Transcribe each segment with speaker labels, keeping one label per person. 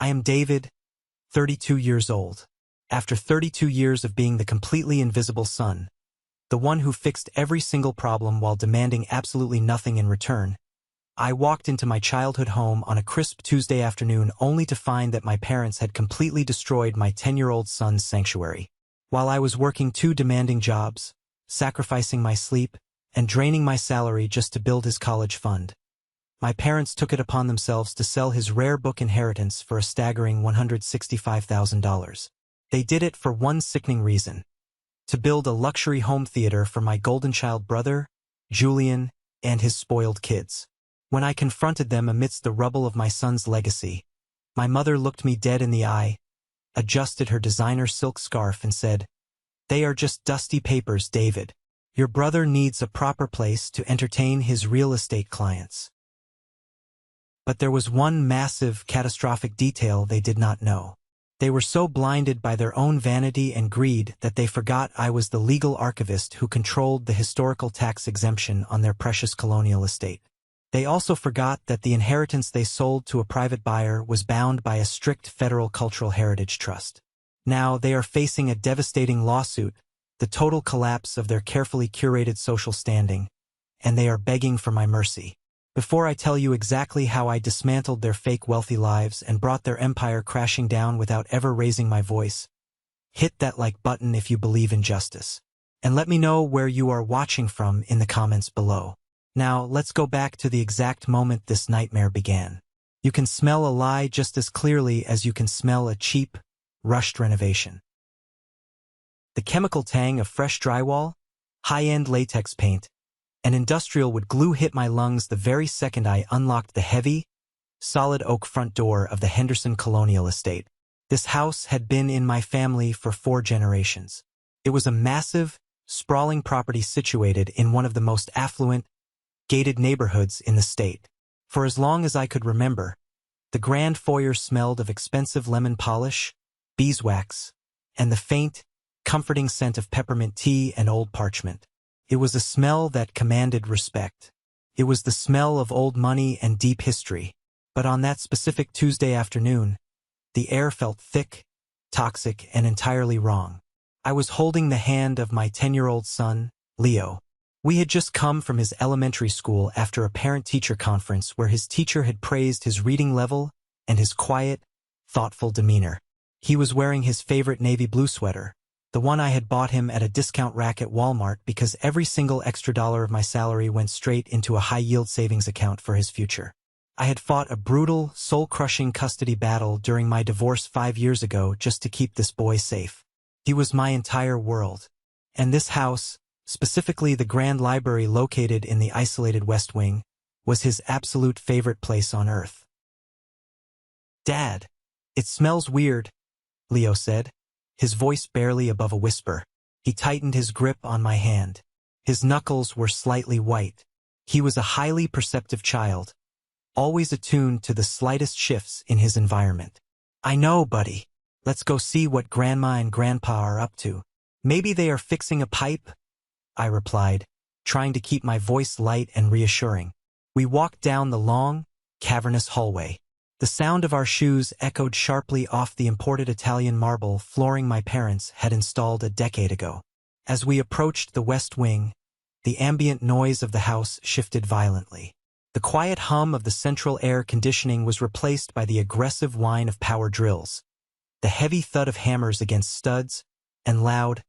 Speaker 1: I am David, 32 years old. After 32 years of being the completely invisible son, the one who fixed every single problem while demanding absolutely nothing in return, I walked into my childhood home on a crisp Tuesday afternoon only to find that my parents had completely destroyed my 10-year-old son's sanctuary. While I was working two demanding jobs, sacrificing my sleep, and draining my salary just to build his college fund, my parents took it upon themselves to sell his rare book inheritance for a staggering $165,000. They did it for one sickening reason: to build a luxury home theater for my golden child brother, Julian, and his spoiled kids. When I confronted them amidst the rubble of my son's legacy, my mother looked me dead in the eye, adjusted her designer silk scarf and said, "They are just dusty papers, David. Your brother needs a proper place to entertain his real estate clients." But there was one massive, catastrophic detail they did not know. They were so blinded by their own vanity and greed that they forgot I was the legal archivist who controlled the historical tax exemption on their precious colonial estate. They also forgot that the inheritance they sold to a private buyer was bound by a strict federal cultural heritage trust. Now they are facing a devastating lawsuit, the total collapse of their carefully curated social standing, and they are begging for my mercy. Before I tell you exactly how I dismantled their fake wealthy lives and brought their empire crashing down without ever raising my voice, hit that like button if you believe in justice. And let me know where you are watching from in the comments below. Now, let's go back to the exact moment this nightmare began. You can smell a lie just as clearly as you can smell a cheap, rushed renovation. The chemical tang of fresh drywall, high-end latex paint, and industrial wood glue hit my lungs the very second I unlocked the heavy, solid oak front door of the Henderson Colonial Estate. This house had been in my family for 4 generations. It was a massive, sprawling property situated in one of the most affluent, gated neighborhoods in the state. For as long as I could remember, the grand foyer smelled of expensive lemon polish, beeswax, and the faint, comforting scent of peppermint tea and old parchment. It was a smell that commanded respect. It was the smell of old money and deep history. But on that specific Tuesday afternoon, the air felt thick, toxic, and entirely wrong. I was holding the hand of my 10-year-old son, Leo. We had just come from his elementary school after a parent-teacher conference where his teacher had praised his reading level and his quiet, thoughtful demeanor. He was wearing his favorite navy blue sweater, the one I had bought him at a discount rack at Walmart because every single extra dollar of my salary went straight into a high-yield savings account for his future. I had fought a brutal, soul-crushing custody battle during my divorce 5 years ago just to keep this boy safe. He was my entire world. And this house, specifically the grand library located in the isolated West Wing, was his absolute favorite place on earth. "Dad, it smells weird," Leo said, his voice barely above a whisper. He tightened his grip on my hand. His knuckles were slightly white. He was a highly perceptive child, always attuned to the slightest shifts in his environment. "I know, buddy. Let's go see what Grandma and Grandpa are up to. Maybe they are fixing a pipe," I replied, trying to keep my voice light and reassuring. We walked down the long, cavernous hallway. The sound of our shoes echoed sharply off the imported Italian marble flooring my parents had installed a decade ago. As we approached the West Wing, the ambient noise of the house shifted violently. The quiet hum of the central air conditioning was replaced by the aggressive whine of power drills, the heavy thud of hammers against studs, and loud,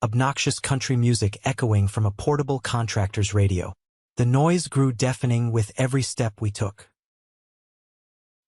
Speaker 1: obnoxious country music echoing from a portable contractor's radio. The noise grew deafening with every step we took.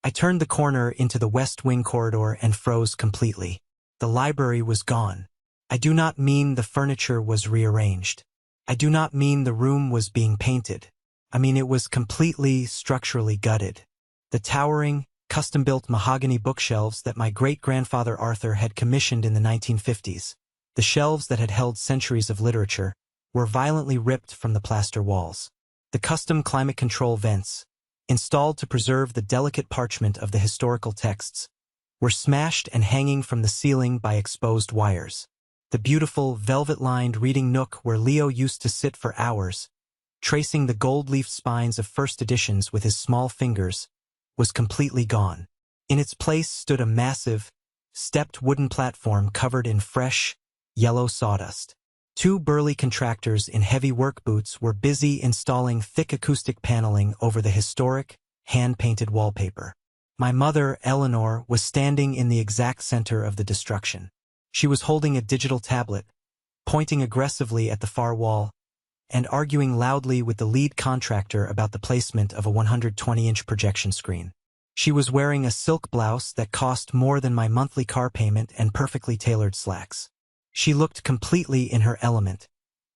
Speaker 1: I turned the corner into the West Wing corridor and froze completely. The library was gone. I do not mean the furniture was rearranged. I do not mean the room was being painted. I mean it was completely structurally gutted. The towering, custom-built mahogany bookshelves that my great-grandfather Arthur had commissioned in the 1950s, the shelves that had held centuries of literature, were violently ripped from the plaster walls. The custom climate control vents, installed to preserve the delicate parchment of the historical texts, were smashed and hanging from the ceiling by exposed wires. The beautiful, velvet-lined reading nook where Leo used to sit for hours, tracing the gold-leaf spines of first editions with his small fingers, was completely gone. In its place stood a massive, stepped wooden platform covered in fresh, yellow sawdust. Two burly contractors in heavy work boots were busy installing thick acoustic paneling over the historic, hand-painted wallpaper. My mother, Eleanor, was standing in the exact center of the destruction. She was holding a digital tablet, pointing aggressively at the far wall, and arguing loudly with the lead contractor about the placement of a 120-inch projection screen. She was wearing a silk blouse that cost more than my monthly car payment and perfectly tailored slacks. She looked completely in her element,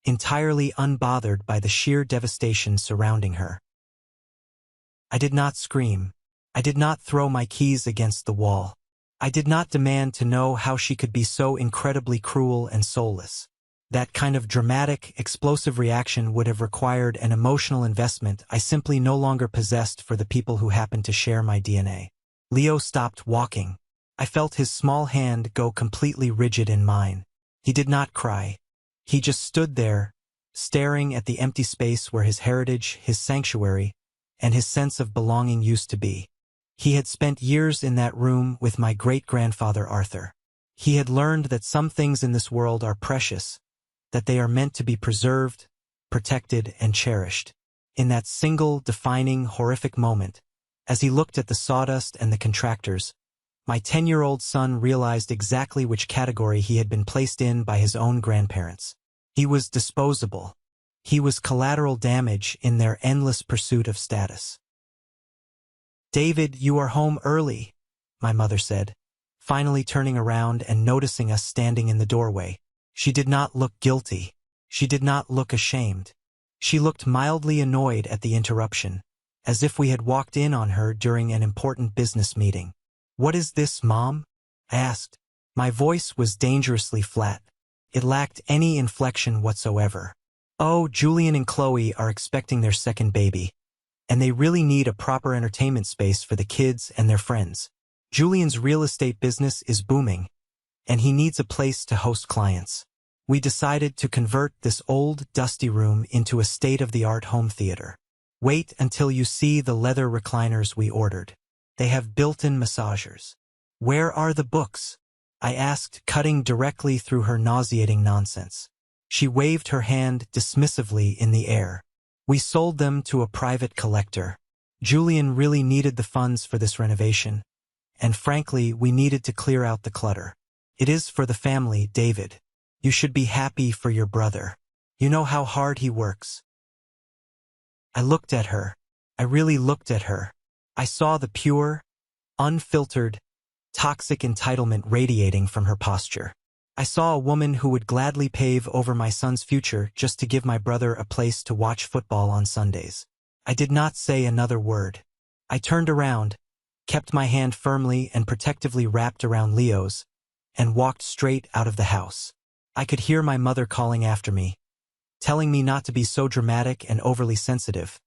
Speaker 1: entirely unbothered by the sheer devastation surrounding her. I did not scream. I did not throw my keys against the wall. I did not demand to know how she could be so incredibly cruel and soulless. That kind of dramatic, explosive reaction would have required an emotional investment I simply no longer possessed for the people who happened to share my DNA. Leo stopped walking. I felt his small hand go completely rigid in mine. He did not cry. He just stood there, staring at the empty space where his heritage, his sanctuary, and his sense of belonging used to be. He had spent years in that room with my great-grandfather Arthur. He had learned that some things in this world are precious, that they are meant to be preserved, protected, and cherished. In that single, defining, horrific moment, as he looked at the sawdust and the contractors, my 10-year-old son realized exactly which category he had been placed in by his own grandparents. He was disposable. He was collateral damage in their endless pursuit of status. "David, you are home early," my mother said, finally turning around and noticing us standing in the doorway. She did not look guilty. She did not look ashamed. She looked mildly annoyed at the interruption, as if we had walked in on her during an important business meeting. "What is this, Mom?" I asked. My voice was dangerously flat. It lacked any inflection whatsoever. "Oh, Julian and Chloe are expecting their second baby, and they really need a proper entertainment space for the kids and their friends. Julian's real estate business is booming, and he needs a place to host clients. We decided to convert this old, dusty room into a state-of-the-art home theater. Wait until you see the leather recliners we ordered. They have built-in massagers." "Where are the books?" I asked, cutting directly through her nauseating nonsense. She waved her hand dismissively in the air. "We sold them to a private collector. Julian really needed the funds for this renovation, and frankly, we needed to clear out the clutter. It is for the family, David. You should be happy for your brother. You know how hard he works." I looked at her. I really looked at her. I saw the pure, unfiltered, toxic entitlement radiating from her posture. I saw a woman who would gladly pave over my son's future just to give my brother a place to watch football on Sundays. I did not say another word. I turned around, kept my hand firmly and protectively wrapped around Leo's, and walked straight out of the house. I could hear my mother calling after me, telling me not to be so dramatic and overly sensitive,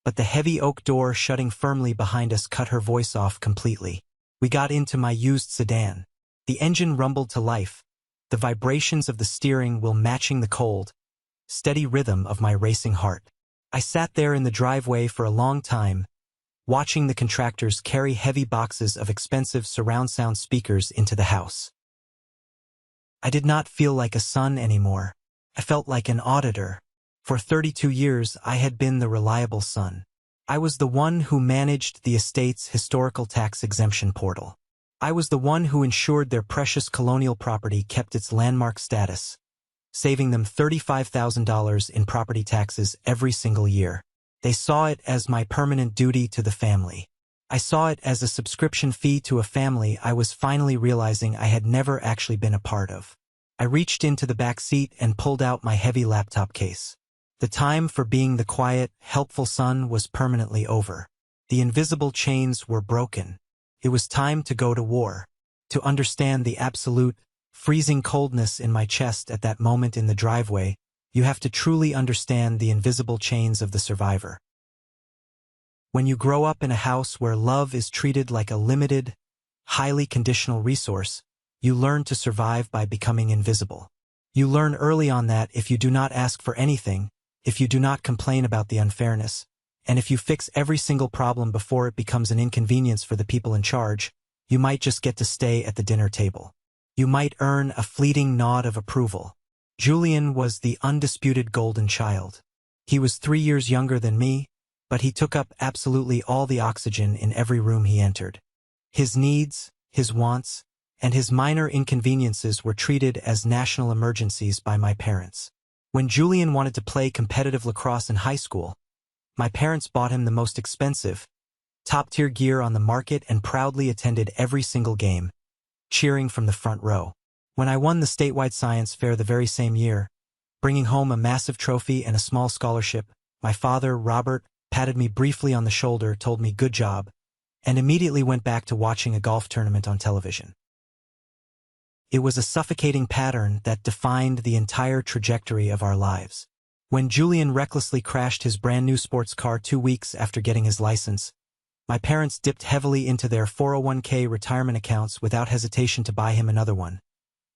Speaker 1: but the heavy oak door shutting firmly behind us cut her voice off completely. We got into my used sedan. The engine rumbled to life, the vibrations of the steering wheel matching the cold, steady rhythm of my racing heart. I sat there in the driveway for a long time, watching the contractors carry heavy boxes of expensive surround sound speakers into the house. I did not feel like a son anymore. I felt like an auditor. For 32 years, I had been the reliable son. I was the one who managed the estate's historical tax exemption portal. I was the one who ensured their precious colonial property kept its landmark status, saving them $35,000 in property taxes every single year. They saw it as my permanent duty to the family. I saw it as a subscription fee to a family I was finally realizing I had never actually been a part of. I reached into the back seat and pulled out my heavy laptop case. The time for being the quiet, helpful son was permanently over. The invisible chains were broken. It was time to go to war. To understand the absolute, freezing coldness in my chest at that moment in the driveway, you have to truly understand the invisible chains of the survivor. When you grow up in a house where love is treated like a limited, highly conditional resource, you learn to survive by becoming invisible. You learn early on that if you do not ask for anything, if you do not complain about the unfairness, and if you fix every single problem before it becomes an inconvenience for the people in charge, You might just get to stay at the dinner table. You might earn a fleeting nod of approval. Julian was the undisputed golden child. He was 3 years younger than me, but he took up absolutely all the oxygen in every room he entered. His needs, his wants, and his minor inconveniences were treated as national emergencies by my parents. When Julian wanted to play competitive lacrosse in high school, my parents bought him the most expensive, top-tier gear on the market and proudly attended every single game, cheering from the front row. When I won the statewide science fair the very same year, bringing home a massive trophy and a small scholarship, my father, Robert, patted me briefly on the shoulder, told me good job, and immediately went back to watching a golf tournament on television. It was a suffocating pattern that defined the entire trajectory of our lives. When Julian recklessly crashed his brand-new sports car 2 weeks after getting his license, my parents dipped heavily into their 401k retirement accounts without hesitation to buy him another one,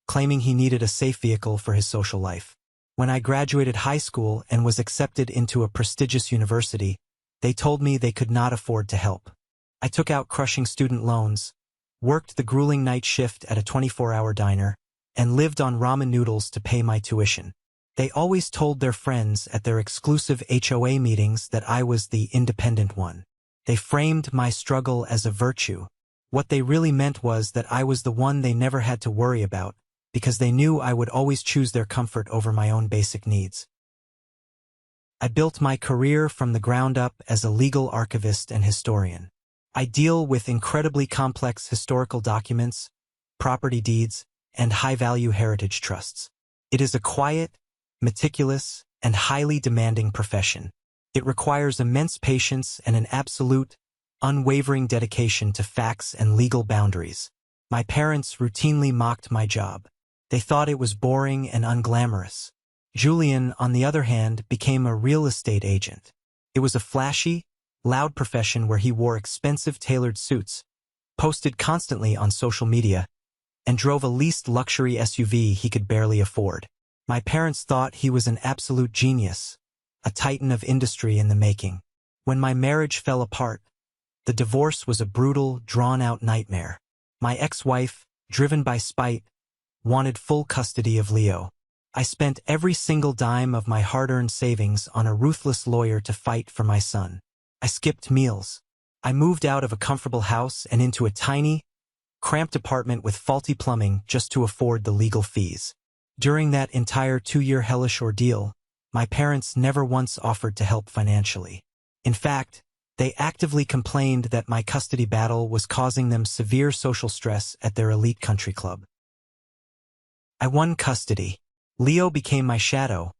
Speaker 1: claiming he needed a safe vehicle for his social life. When I graduated high school and was accepted into a prestigious university, they told me they could not afford to help. I took out crushing student loans, worked the grueling night shift at a 24-hour diner, and lived on ramen noodles to pay my tuition. They always told their friends at their exclusive HOA meetings that I was the independent one. They framed my struggle as a virtue. What they really meant was that I was the one they never had to worry about, because they knew I would always choose their comfort over my own basic needs. I built my career from the ground up as a legal archivist and historian. I deal with incredibly complex historical documents, property deeds, and high-value heritage trusts. It is a quiet, meticulous, and highly demanding profession. It requires immense patience and an absolute, unwavering dedication to facts and legal boundaries. My parents routinely mocked my job. They thought it was boring and unglamorous. Julian, on the other hand, became a real estate agent. It was a flashy, loud profession where he wore expensive tailored suits, posted constantly on social media, and drove a leased luxury SUV he could barely afford. My parents thought he was an absolute genius, a titan of industry in the making. When my marriage fell apart, the divorce was a brutal, drawn-out nightmare. My ex-wife, driven by spite, wanted full custody of Leo. I spent every single dime of my hard-earned savings on a ruthless lawyer to fight for my son. I skipped meals. I moved out of a comfortable house and into a tiny, cramped apartment with faulty plumbing just to afford the legal fees. During that entire 2-year hellish ordeal, my parents never once offered to help financially. In fact, they actively complained that my custody battle was causing them severe social stress at their elite country club. I won custody. Leo became my shadow,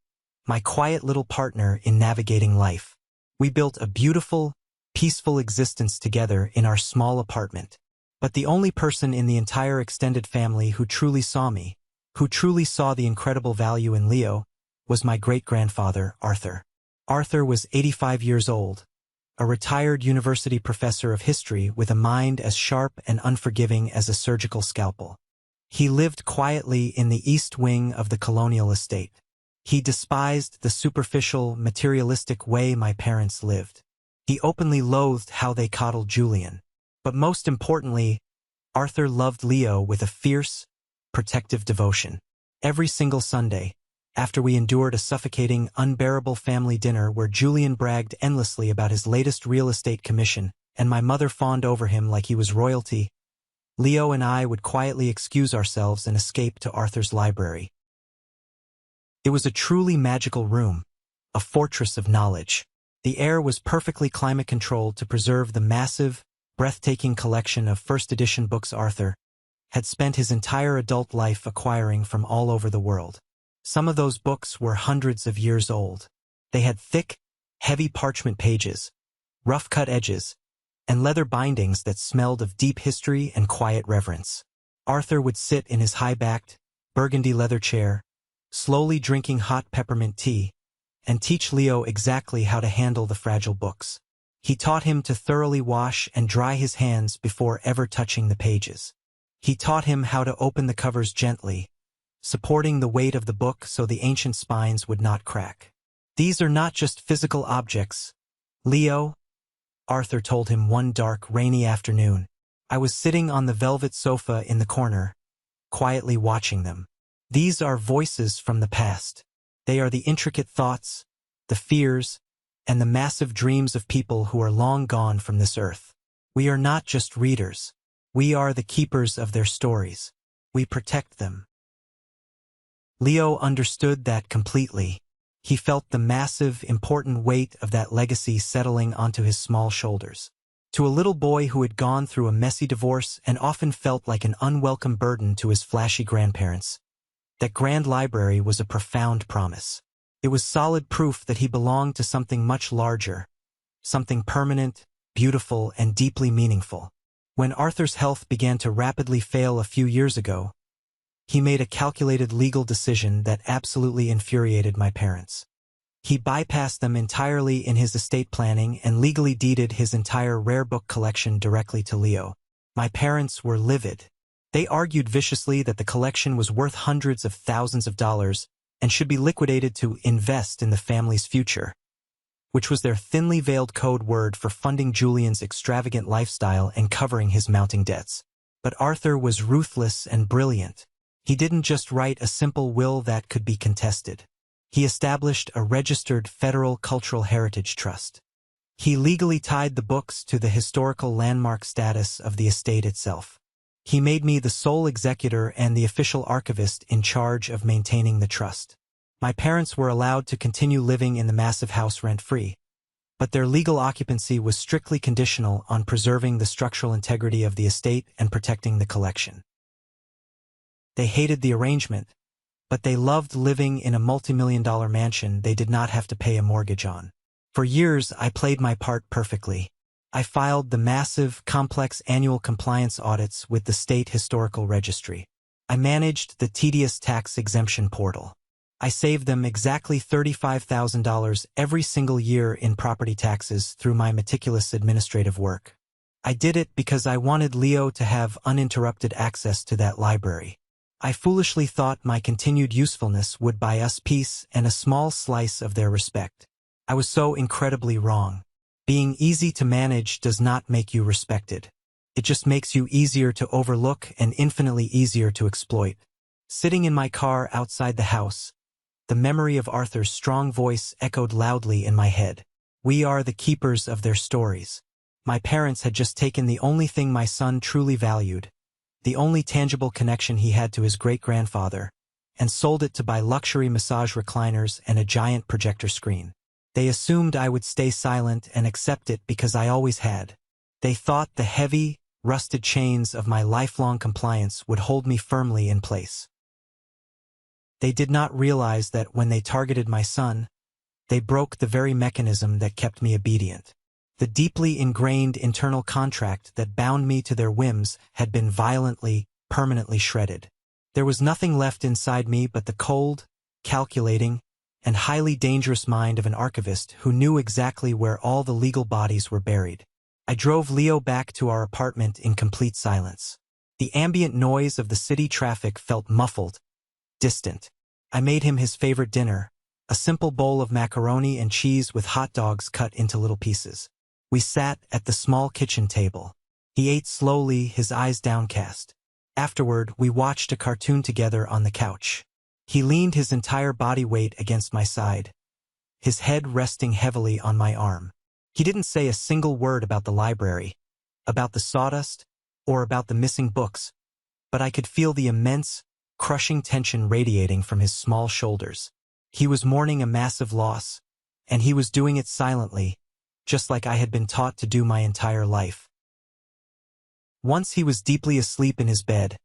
Speaker 1: my quiet little partner in navigating life. We built a beautiful, peaceful existence together in our small apartment. But the only person in the entire extended family who truly saw me, who truly saw the incredible value in Leo, was my great-grandfather, Arthur. Arthur was 85 years old, a retired university professor of history with a mind as sharp and unforgiving as a surgical scalpel. He lived quietly in the east wing of the colonial estate. He despised the superficial, materialistic way my parents lived. He openly loathed how they coddled Julian. But most importantly, Arthur loved Leo with a fierce, protective devotion. Every single Sunday, after we endured a suffocating, unbearable family dinner where Julian bragged endlessly about his latest real estate commission and my mother fawned over him like he was royalty, Leo and I would quietly excuse ourselves and escape to Arthur's library. It was a truly magical room, a fortress of knowledge. The air was perfectly climate-controlled to preserve the massive, breathtaking collection of first-edition books Arthur had spent his entire adult life acquiring from all over the world. Some of those books were hundreds of years old. They had thick, heavy parchment pages, rough-cut edges, and leather bindings that smelled of deep history and quiet reverence. Arthur would sit in his high-backed, burgundy leather chair, slowly drinking hot peppermint tea, and teach Leo exactly how to handle the fragile books. He taught him to thoroughly wash and dry his hands before ever touching the pages. He taught him how to open the covers gently, supporting the weight of the book so the ancient spines would not crack. These are not just physical objects, Leo, Arthur told him one dark, rainy afternoon. I was sitting on the velvet sofa in the corner, quietly watching them. These are voices from the past. They are the intricate thoughts, the fears, and the massive dreams of people who are long gone from this earth. We are not just readers. We are the keepers of their stories. We protect them. Leo understood that completely. He felt the massive, important weight of that legacy settling onto his small shoulders. To a little boy who had gone through a messy divorce and often felt like an unwelcome burden to his flashy grandparents, that grand library was a profound promise. It was solid proof that he belonged to something much larger, something permanent, beautiful, and deeply meaningful. When Arthur's health began to rapidly fail a few years ago, he made a calculated legal decision that absolutely infuriated my parents. He bypassed them entirely in his estate planning and legally deeded his entire rare book collection directly to Leo. My parents were livid. They argued viciously that the collection was worth hundreds of thousands of dollars and should be liquidated to invest in the family's future, which was their thinly veiled code word for funding Julian's extravagant lifestyle and covering his mounting debts. But Arthur was ruthless and brilliant. He didn't just write a simple will that could be contested. He established a registered federal cultural heritage trust. He legally tied the books to the historical landmark status of the estate itself. He made me the sole executor and the official archivist in charge of maintaining the trust. My parents were allowed to continue living in the massive house rent-free, but their legal occupancy was strictly conditional on preserving the structural integrity of the estate and protecting the collection. They hated the arrangement, but they loved living in a multi-million-dollar mansion they did not have to pay a mortgage on. For years, I played my part perfectly. I filed the massive, complex annual compliance audits with the State Historical Registry. I managed the tedious tax exemption portal. I saved them exactly $35,000 every single year in property taxes through my meticulous administrative work. I did it because I wanted Leo to have uninterrupted access to that library. I foolishly thought my continued usefulness would buy us peace and a small slice of their respect. I was so incredibly wrong. Being easy to manage does not make you respected. It just makes you easier to overlook and infinitely easier to exploit. Sitting in my car outside the house, the memory of Arthur's strong voice echoed loudly in my head. We are the keepers of their stories. My parents had just taken the only thing my son truly valued, the only tangible connection he had to his great-grandfather, and sold it to buy luxury massage recliners and a giant projector screen. They assumed I would stay silent and accept it because I always had. They thought the heavy, rusted chains of my lifelong compliance would hold me firmly in place. They did not realize that when they targeted my son, they broke the very mechanism that kept me obedient. The deeply ingrained internal contract that bound me to their whims had been violently, permanently shredded. There was nothing left inside me but the cold, calculating, and highly dangerous mind of an archivist who knew exactly where all the legal bodies were buried. I drove Leo back to our apartment in complete silence. The ambient noise of the city traffic felt muffled, distant. I made him his favorite dinner, a simple bowl of macaroni and cheese with hot dogs cut into little pieces. We sat at the small kitchen table. He ate slowly, his eyes downcast. Afterward, we watched a cartoon together on the couch. He leaned his entire body weight against my side, his head resting heavily on my arm. He didn't say a single word about the library, about the sawdust, or about the missing books, but I could feel the immense, crushing tension radiating from his small shoulders. He was mourning a massive loss, and he was doing it silently, just like I had been taught to do my entire life. Once he was deeply asleep in his bed,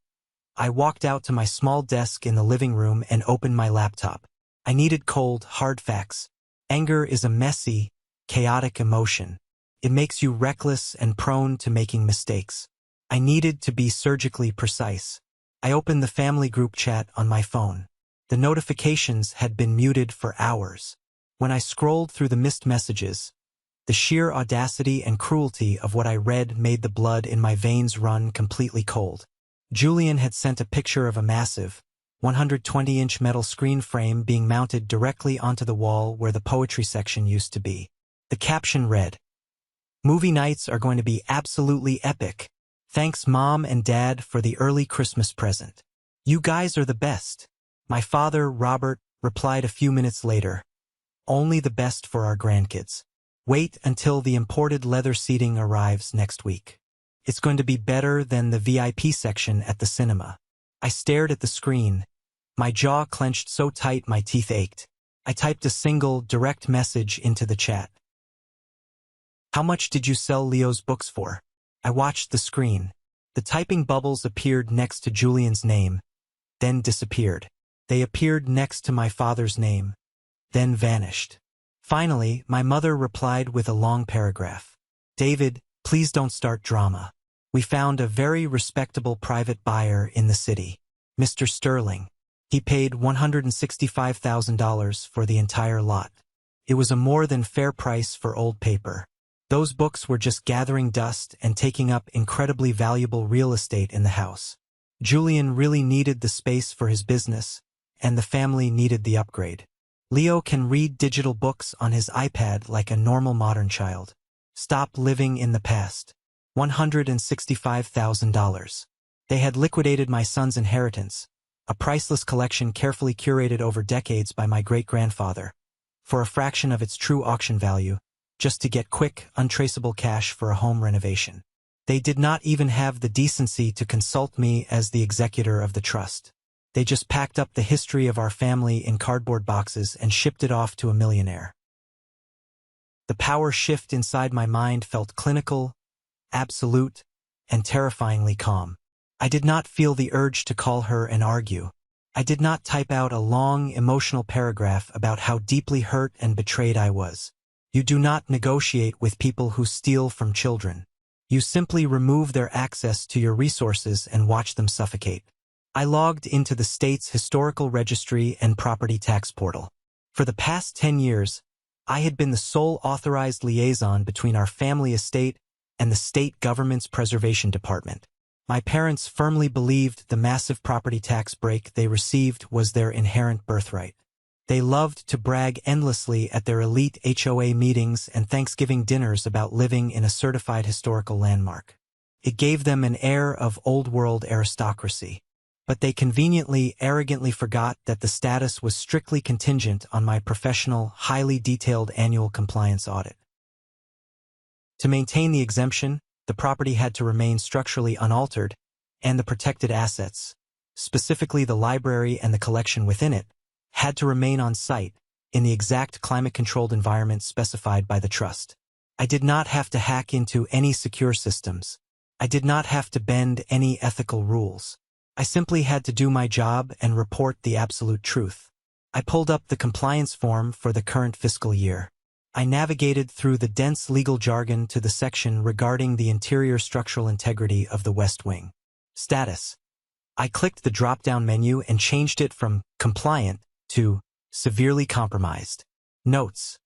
Speaker 1: I walked out to my small desk in the living room and opened my laptop. I needed cold, hard facts. Anger is a messy, chaotic emotion. It makes you reckless and prone to making mistakes. I needed to be surgically precise. I opened the family group chat on my phone. The notifications had been muted for hours. When I scrolled through the missed messages, the sheer audacity and cruelty of what I read made the blood in my veins run completely cold. Julian had sent a picture of a massive, 120-inch metal screen frame being mounted directly onto the wall where the poetry section used to be. The caption read, "Movie nights are going to be absolutely epic. Thanks Mom and Dad for the early Christmas present. You guys are the best. My father, Robert, replied a few minutes later. Only the best for our grandkids. Wait until the imported leather seating arrives next week. It's going to be better than the VIP section at the cinema. I stared at the screen. My jaw clenched so tight my teeth ached. I typed a single, direct message into the chat. How much did you sell Leo's books for? I watched the screen. The typing bubbles appeared next to Julian's name, then disappeared. They appeared next to my father's name, then vanished. Finally, my mother replied with a long paragraph. David, please don't start drama. We found a very respectable private buyer in the city, Mr. Sterling. He paid $165,000 for the entire lot. It was a more than fair price for old paper. Those books were just gathering dust and taking up incredibly valuable real estate in the house. Julian really needed the space for his business, and the family needed the upgrade. Leo can read digital books on his iPad like a normal modern child. Stop living in the past. $165,000. They had liquidated my son's inheritance, a priceless collection carefully curated over decades by my great-grandfather, for a fraction of its true auction value, just to get quick, untraceable cash for a home renovation. They did not even have the decency to consult me as the executor of the trust. They just packed up the history of our family in cardboard boxes and shipped it off to a millionaire. The power shift inside my mind felt clinical, absolute, and terrifyingly calm. I did not feel the urge to call her and argue. I did not type out a long, emotional paragraph about how deeply hurt and betrayed I was. You do not negotiate with people who steal from children. You simply remove their access to your resources and watch them suffocate. I logged into the state's historical registry and property tax portal. For the past 10 years, I had been the sole authorized liaison between our family estate and the state government's preservation department. My parents firmly believed the massive property tax break they received was their inherent birthright. They loved to brag endlessly at their elite HOA meetings and Thanksgiving dinners about living in a certified historical landmark. It gave them an air of old-world aristocracy. But they conveniently, arrogantly forgot that the status was strictly contingent on my professional, highly detailed annual compliance audit. To maintain the exemption, the property had to remain structurally unaltered, and the protected assets, specifically the library and the collection within it, had to remain on site, in the exact climate-controlled environment specified by the trust. I did not have to hack into any secure systems. I did not have to bend any ethical rules. I simply had to do my job and report the absolute truth. I pulled up the compliance form for the current fiscal year. I navigated through the dense legal jargon to the section regarding the interior structural integrity of the West Wing. Status. I clicked the drop-down menu and changed it from compliant to severely compromised. Notes.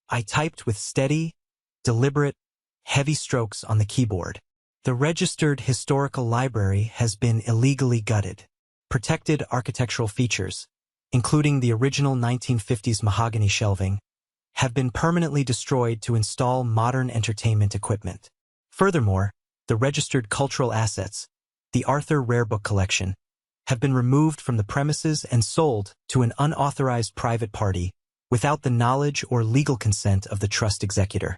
Speaker 1: I typed with steady, deliberate, heavy strokes on the keyboard. The registered historical library has been illegally gutted. Protected architectural features, including the original 1950s mahogany shelving, have been permanently destroyed to install modern entertainment equipment. Furthermore, the registered cultural assets, the Arthur Rare Book Collection, have been removed from the premises and sold to an unauthorized private party without the knowledge or legal consent of the trust executor.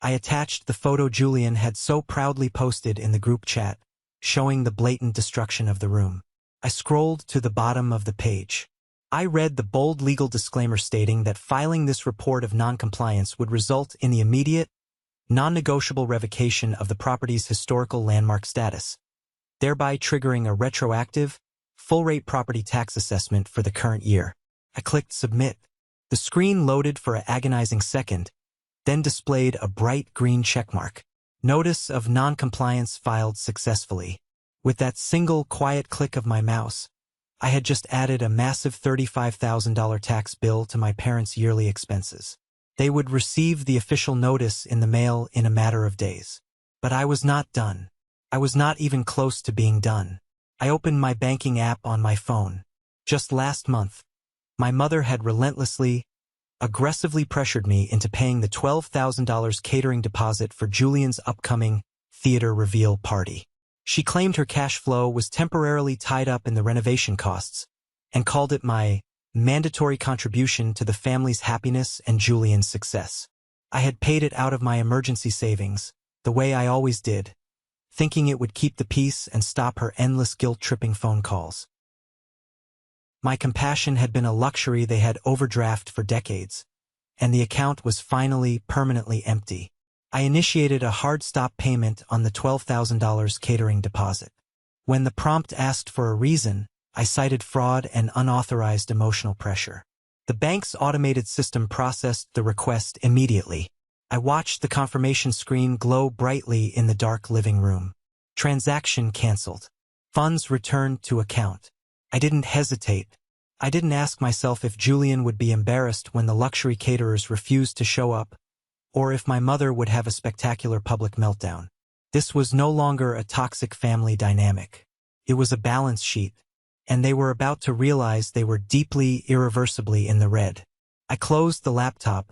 Speaker 1: I attached the photo Julian had so proudly posted in the group chat, showing the blatant destruction of the room. I scrolled to the bottom of the page. I read the bold legal disclaimer stating that filing this report of noncompliance would result in the immediate, non-negotiable revocation of the property's historical landmark status, thereby triggering a retroactive, full-rate property tax assessment for the current year. I clicked Submit. The screen loaded for an agonizing second, then displayed a bright green checkmark. Notice of non-compliance filed successfully. With that single quiet click of my mouse, I had just added a massive $35,000 tax bill to my parents' yearly expenses. They would receive the official notice in the mail in a matter of days. But I was not done. I was not even close to being done. I opened my banking app on my phone. Just last month, my mother had relentlessly, aggressively pressured me into paying the $12,000 catering deposit for Julian's upcoming theater reveal party. She claimed her cash flow was temporarily tied up in the renovation costs and called it my mandatory contribution to the family's happiness and Julian's success. I had paid it out of my emergency savings, the way I always did, thinking it would keep the peace and stop her endless guilt-tripping phone calls. My compassion had been a luxury they had overdrafted for decades, and the account was finally permanently empty. I initiated a hard stop payment on the $12,000 catering deposit. When the prompt asked for a reason, I cited fraud and unauthorized emotional pressure. The bank's automated system processed the request immediately. I watched the confirmation screen glow brightly in the dark living room. Transaction canceled. Funds returned to account. I didn't hesitate. I didn't ask myself if Julian would be embarrassed when the luxury caterers refused to show up, or if my mother would have a spectacular public meltdown. This was no longer a toxic family dynamic. It was a balance sheet, and they were about to realize they were deeply, irreversibly in the red. I closed the laptop,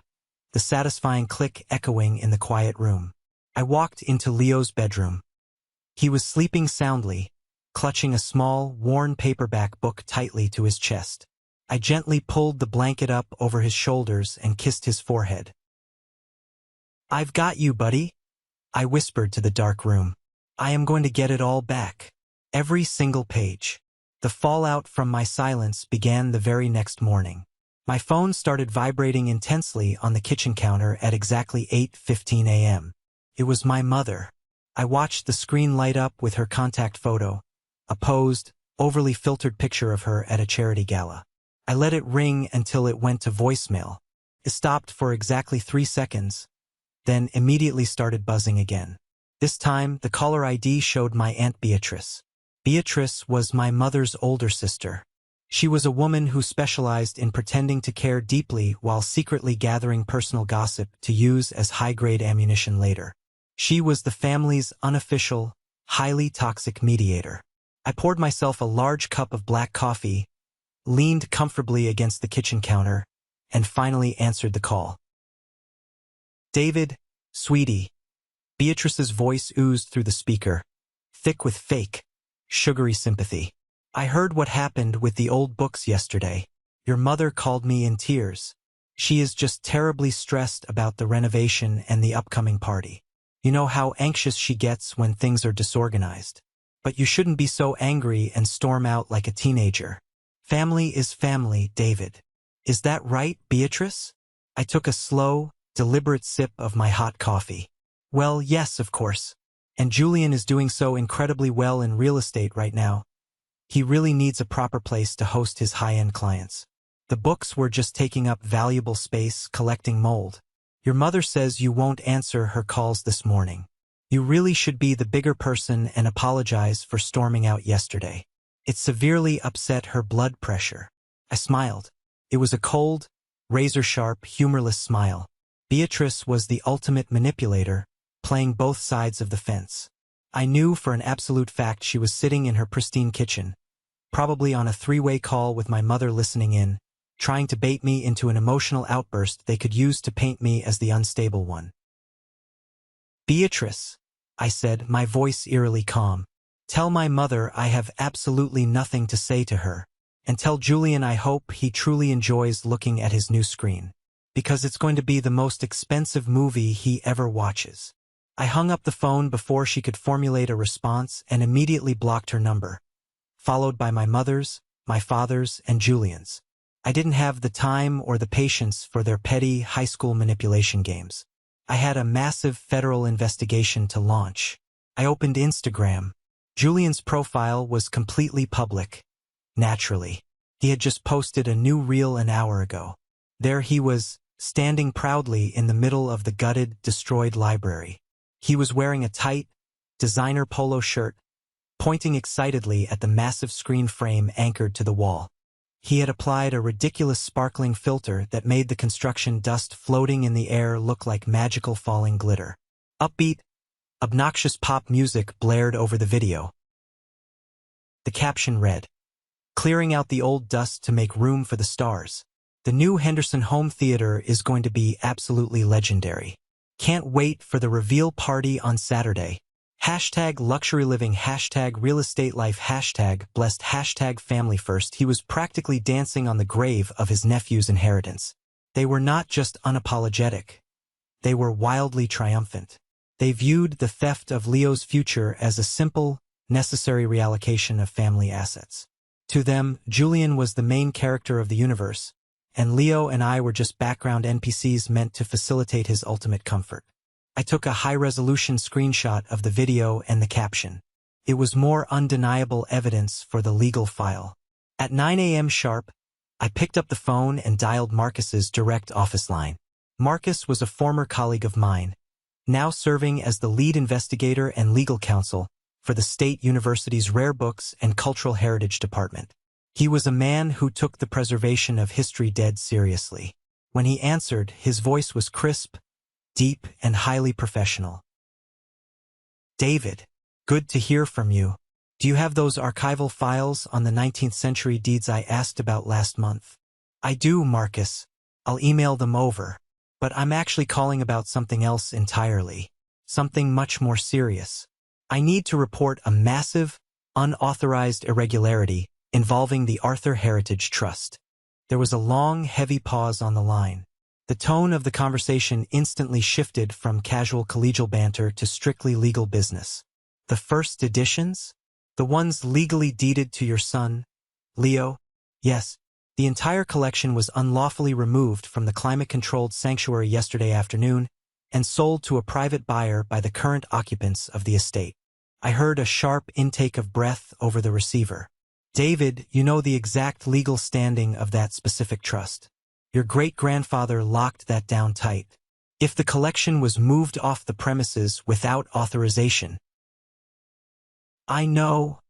Speaker 1: the satisfying click echoing in the quiet room. I walked into Leo's bedroom. He was sleeping soundly, clutching a small, worn paperback book tightly to his chest. I gently pulled the blanket up over his shoulders and kissed his forehead. "I've got you, buddy," I whispered to the dark room. "I am going to get it all back. Every single page." The fallout from my silence began the very next morning. My phone started vibrating intensely on the kitchen counter at exactly 8:15 a.m. It was my mother. I watched the screen light up with her contact photo, a posed, overly filtered picture of her at a charity gala. I let it ring until it went to voicemail. It stopped for exactly 3 seconds, then immediately started buzzing again. This time, the caller ID showed my Aunt Beatrice. Beatrice was my mother's older sister. She was a woman who specialized in pretending to care deeply while secretly gathering personal gossip to use as high-grade ammunition later. She was the family's unofficial, highly toxic mediator. I poured myself a large cup of black coffee, leaned comfortably against the kitchen counter, and finally answered the call. "David, sweetie." Beatrice's voice oozed through the speaker, thick with fake, sugary sympathy. "I heard what happened with the old books yesterday. Your mother called me in tears. She is just terribly stressed about the renovation and the upcoming party. You know how anxious she gets when things are disorganized. But you shouldn't be so angry and storm out like a teenager. Family is family, David. Is that right, Beatrice?" I took a slow, deliberate sip of my hot coffee. "Well, yes, of course. And Julian is doing so incredibly well in real estate right now. He really needs a proper place to host his high-end clients. The books were just taking up valuable space, collecting mold. Your mother says you won't answer her calls this morning. You really should be the bigger person and apologize for storming out yesterday. It severely upset her blood pressure." I smiled. It was a cold, razor-sharp, humorless smile. Beatrice was the ultimate manipulator, playing both sides of the fence. I knew for an absolute fact she was sitting in her pristine kitchen, probably on a three-way call with my mother listening in, trying to bait me into an emotional outburst they could use to paint me as the unstable one. "Beatrice," I said, my voice eerily calm, "tell my mother I have absolutely nothing to say to her, and tell Julian I hope he truly enjoys looking at his new screen, because it's going to be the most expensive movie he ever watches." I hung up the phone before she could formulate a response and immediately blocked her number, followed by my mother's, my father's, and Julian's. I didn't have the time or the patience for their petty high school manipulation games. I had a massive federal investigation to launch. I opened Instagram. Julian's profile was completely public. Naturally. He had just posted a new reel an hour ago. There he was, standing proudly in the middle of the gutted, destroyed library. He was wearing a tight, designer polo shirt, pointing excitedly at the massive screen frame anchored to the wall. He had applied a ridiculous sparkling filter that made the construction dust floating in the air look like magical falling glitter. Upbeat, obnoxious pop music blared over the video. The caption read, "Clearing out the old dust to make room for the stars. The new Henderson Home Theater is going to be absolutely legendary. Can't wait for the reveal party on Saturday. Hashtag luxury living, hashtag real estate life, hashtag blessed, hashtag family first. He was practically dancing on the grave of his nephew's inheritance. They were not just unapologetic. They were wildly triumphant. They viewed the theft of Leo's future as a simple, necessary reallocation of family assets. To them, Julian was the main character of the universe, and Leo and I were just background NPCs meant to facilitate his ultimate comfort. I took a high-resolution screenshot of the video and the caption. It was more undeniable evidence for the legal file. At 9 a.m. sharp, I picked up the phone and dialed Marcus's direct office line. Marcus was a former colleague of mine, now serving as the lead investigator and legal counsel for the State University's Rare Books and Cultural Heritage Department. He was a man who took the preservation of history dead seriously. When he answered, his voice was crisp, deep, and highly professional. "David, good to hear from you. Do you have those archival files on the 19th century deeds I asked about last month?" "I do, Marcus. I'll email them over. But I'm actually calling about something else entirely. Something much more serious. I need to report a massive, unauthorized irregularity involving the Arthur Heritage Trust." There was a long, heavy pause on the line. The tone of the conversation instantly shifted from casual collegial banter to strictly legal business. "The first editions? The ones legally deeded to your son, Leo?" "Yes. The entire collection was unlawfully removed from the climate-controlled sanctuary yesterday afternoon and sold to a private buyer by the current occupants of the estate." I heard a sharp intake of breath over the receiver. "David, you know the exact legal standing of that specific trust. Your great-grandfather locked that down tight. If the collection was moved off the premises without authorization—" "I know,"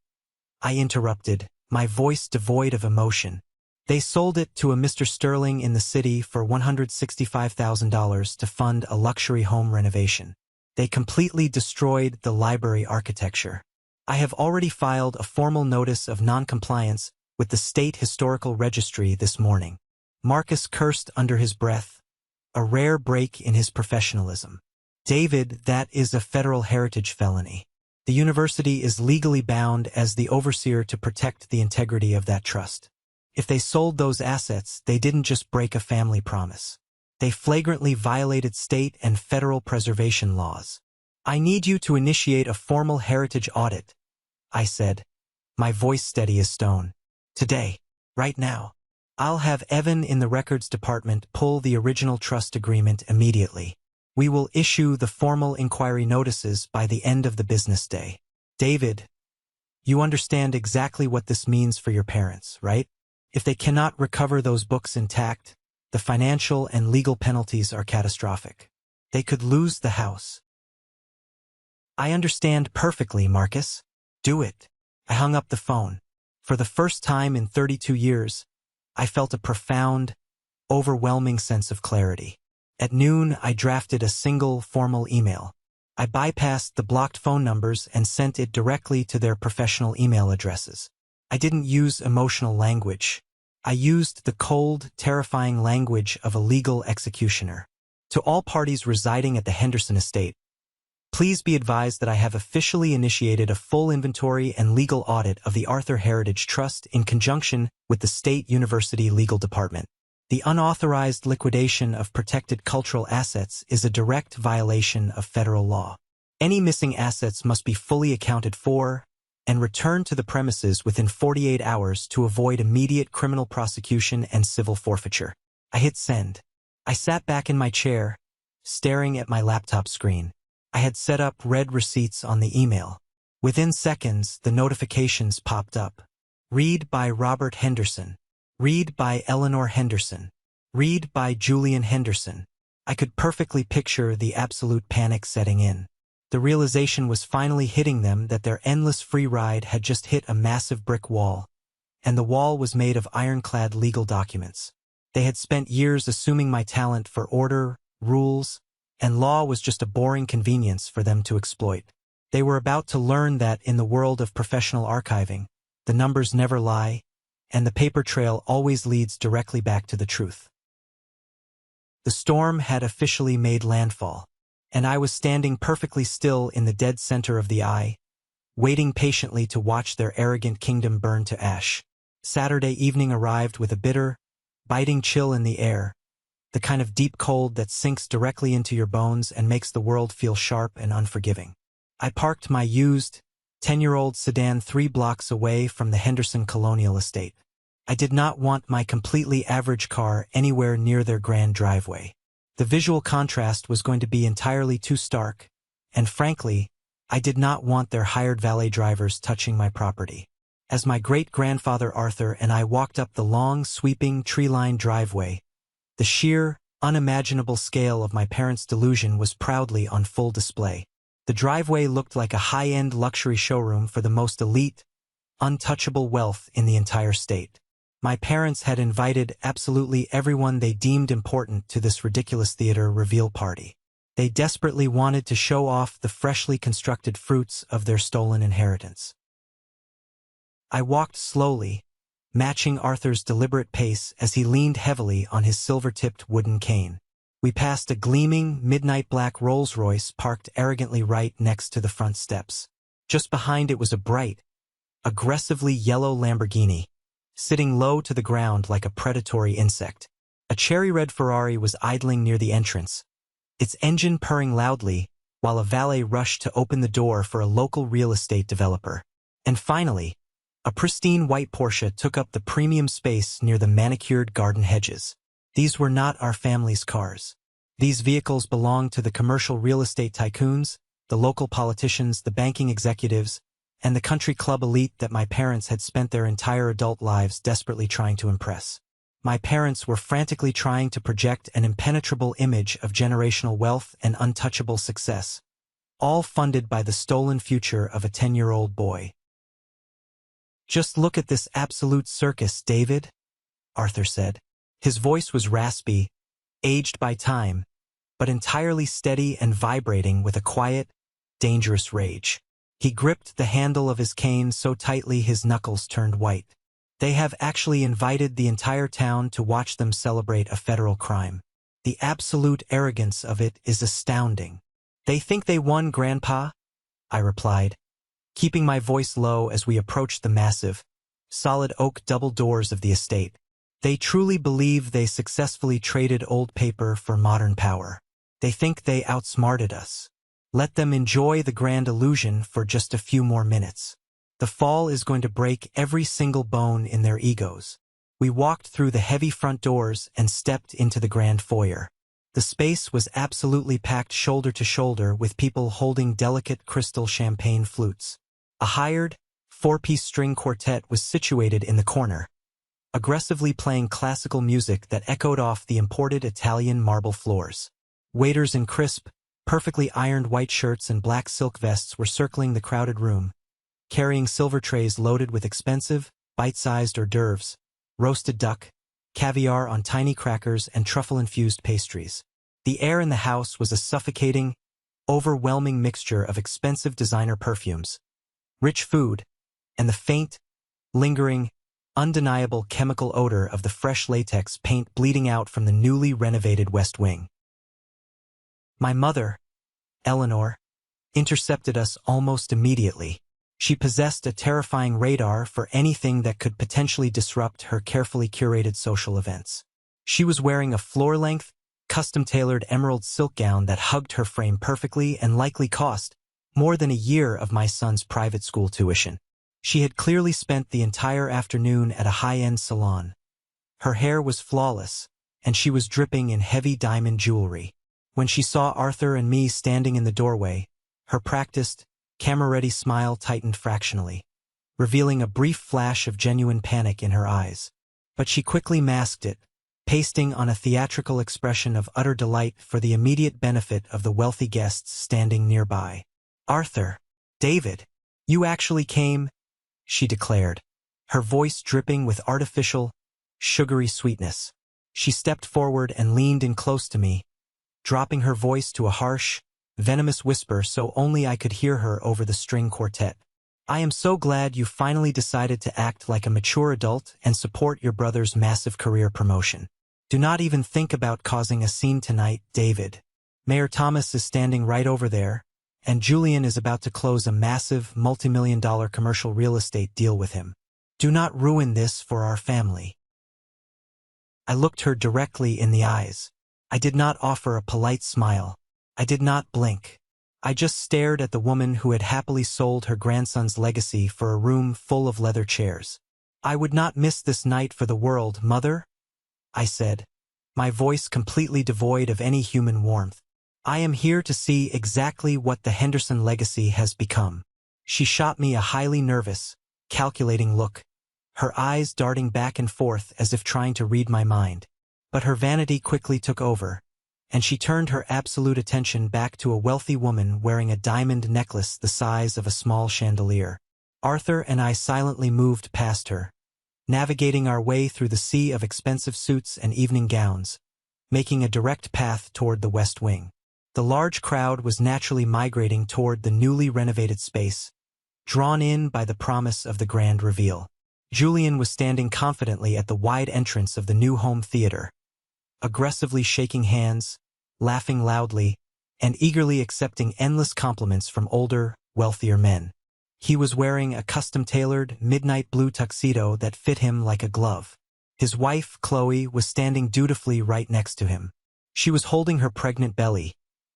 Speaker 1: I interrupted, my voice devoid of emotion. "They sold it to a Mr. Sterling in the city for $165,000 to fund a luxury home renovation. They completely destroyed the library architecture. I have already filed a formal notice of non-compliance with the State Historical Registry this morning." Marcus cursed under his breath, a rare break in his professionalism. "David, that is a federal heritage felony. The university is legally bound as the overseer to protect the integrity of that trust. If they sold those assets, they didn't just break a family promise. They flagrantly violated state and federal preservation laws. I need you to initiate a formal heritage audit," I said, my voice steady as stone. "Today. Right now. I'll have Evan in the records department pull the original trust agreement immediately. We will issue the formal inquiry notices by the end of the business day. David, you understand exactly what this means for your parents, right? If they cannot recover those books intact, the financial and legal penalties are catastrophic. They could lose the house." "I understand perfectly, Marcus. Do it." I hung up the phone. For the first time in 32 years, I felt a profound, overwhelming sense of clarity. At noon, I drafted a single formal email. I bypassed the blocked phone numbers and sent it directly to their professional email addresses. I didn't use emotional language. I used the cold, terrifying language of a legal executioner. To all parties residing at the Henderson estate, please be advised that I have officially initiated a full inventory and legal audit of the Arthur Heritage Trust in conjunction with the State University Legal Department. The unauthorized liquidation of protected cultural assets is a direct violation of federal law. Any missing assets must be fully accounted for and returned to the premises within 48 hours to avoid immediate criminal prosecution and civil forfeiture. I hit send. I sat back in my chair, staring at my laptop screen. I had set up red receipts on the email. Within seconds, the notifications popped up. Read by Robert Henderson. Read by Eleanor Henderson. Read by Julian Henderson. I could perfectly picture the absolute panic setting in. The realization was finally hitting them that their endless free ride had just hit a massive brick wall, and the wall was made of ironclad legal documents. They had spent years assuming my talent for order, rules, and law was just a boring convenience for them to exploit. They were about to learn that in the world of professional archiving, the numbers never lie, and the paper trail always leads directly back to the truth. The storm had officially made landfall. and I was standing perfectly still in the dead center of the eye, waiting patiently to watch their arrogant kingdom burn to ash. Saturday evening arrived with a bitter, biting chill in the air, the kind of deep cold that sinks directly into your bones and makes the world feel sharp and unforgiving. I parked my used, 10-year-old sedan 3 blocks away from the Henderson Colonial Estate. I did not want my completely average car anywhere near their grand driveway. The visual contrast was going to be entirely too stark, and frankly, I did not want their hired valet drivers touching my property. As my great-grandfather Arthur and I walked up the long, sweeping, tree-lined driveway, the sheer, unimaginable scale of my parents' delusion was proudly on full display. The driveway looked like a high-end luxury showroom for the most elite, untouchable wealth in the entire state. My parents had invited absolutely everyone they deemed important to this ridiculous theater reveal party. They desperately wanted to show off the freshly constructed fruits of their stolen inheritance. I walked slowly, matching Arthur's deliberate pace as he leaned heavily on his silver-tipped wooden cane. We passed a gleaming, midnight black Rolls-Royce parked arrogantly right next to the front steps. Just behind it was a bright, aggressively yellow Lamborghini, sitting low to the ground like a predatory insect. A cherry-red Ferrari was idling near the entrance, its engine purring loudly while a valet rushed to open the door for a local real estate developer. And finally, a pristine white Porsche took up the premium space near the manicured garden hedges. These were not our family's cars. These vehicles belonged to the commercial real estate tycoons, the local politicians, the banking executives, and the country club elite that my parents had spent their entire adult lives desperately trying to impress. My parents were frantically trying to project an impenetrable image of generational wealth and untouchable success, all funded by the stolen future of a 10-year-old boy. "Just look at this absolute circus, David," Arthur said. His voice was raspy, aged by time, but entirely steady and vibrating with a quiet, dangerous rage. He gripped the handle of his cane so tightly his knuckles turned white. "They have actually invited the entire town to watch them celebrate a federal crime. The absolute arrogance of it is astounding." "They think they won, Grandpa," I replied, keeping my voice low as we approached the massive, solid oak double doors of the estate. "They truly believe they successfully traded old paper for modern power. They think they outsmarted us. Let them enjoy the grand illusion for just a few more minutes. The fall is going to break every single bone in their egos." We walked through the heavy front doors and stepped into the grand foyer. The space was absolutely packed shoulder to shoulder with people holding delicate crystal champagne flutes. A hired, 4-piece string quartet was situated in the corner, aggressively playing classical music that echoed off the imported Italian marble floors. Waiters in crisp, perfectly ironed white shirts and black silk vests were circling the crowded room, carrying silver trays loaded with expensive, bite-sized hors d'oeuvres, roasted duck, caviar on tiny crackers, and truffle-infused pastries. The air in the house was a suffocating, overwhelming mixture of expensive designer perfumes, rich food, and the faint, lingering, undeniable chemical odor of the fresh latex paint bleeding out from the newly renovated West Wing. My mother, Eleanor, intercepted us almost immediately. She possessed a terrifying radar for anything that could potentially disrupt her carefully curated social events. She was wearing a floor-length, custom-tailored emerald silk gown that hugged her frame perfectly and likely cost more than a year of my son's private school tuition. She had clearly spent the entire afternoon at a high-end salon. Her hair was flawless, and she was dripping in heavy diamond jewelry. When she saw Arthur and me standing in the doorway, her practiced, camera-ready smile tightened fractionally, revealing a brief flash of genuine panic in her eyes. But she quickly masked it, pasting on a theatrical expression of utter delight for the immediate benefit of the wealthy guests standing nearby. "Arthur, David, you actually came," she declared, her voice dripping with artificial, sugary sweetness. She stepped forward and leaned in close to me, dropping her voice to a harsh, venomous whisper so only I could hear her over the string quartet. "I am so glad you finally decided to act like a mature adult and support your brother's massive career promotion. Do not even think about causing a scene tonight, David." Mayor Thomas is standing right over there, and Julian is about to close a massive, multi-million-dollar commercial real estate deal with him. Do not ruin this for our family. I looked her directly in the eyes. I did not offer a polite smile. I did not blink. I just stared at the woman who had happily sold her grandson's legacy for a room full of leather chairs. I would not miss this night for the world, Mother, I said, my voice completely devoid of any human warmth. I am here to see exactly what the Henderson legacy has become. She shot me a highly nervous, calculating look, her eyes darting back and forth as if trying to read my mind. But her vanity quickly took over, and she turned her absolute attention back to a wealthy woman wearing a diamond necklace the size of a small chandelier. Arthur and I silently moved past her, navigating our way through the sea of expensive suits and evening gowns, making a direct path toward the West Wing. The large crowd was naturally migrating toward the newly renovated space, drawn in by the promise of the grand reveal. Julian was standing confidently at the wide entrance of the new home theater, aggressively shaking hands, laughing loudly, and eagerly accepting endless compliments from older, wealthier men. He was wearing a custom-tailored, midnight blue tuxedo that fit him like a glove. His wife, Chloe, was standing dutifully right next to him. She was holding her pregnant belly,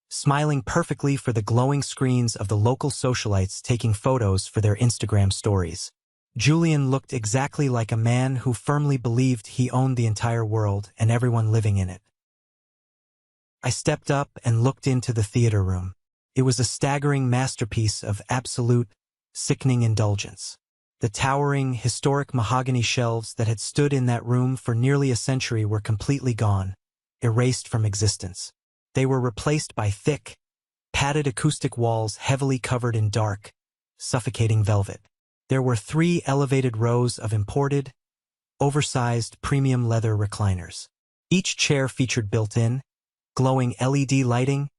Speaker 1: smiling perfectly for the glowing screens of the local socialites taking photos for their Instagram stories. Julian looked exactly like a man who firmly believed he owned the entire world and everyone living in it. I stepped up and looked into the theater room. It was a staggering masterpiece of absolute, sickening indulgence. The towering, historic mahogany shelves that had stood in that room for nearly a century were completely gone, erased from existence. They were replaced by thick, padded acoustic walls heavily covered in dark, suffocating velvet. There were 3 elevated rows of imported, oversized premium leather recliners. Each chair featured built-in, glowing LED lighting,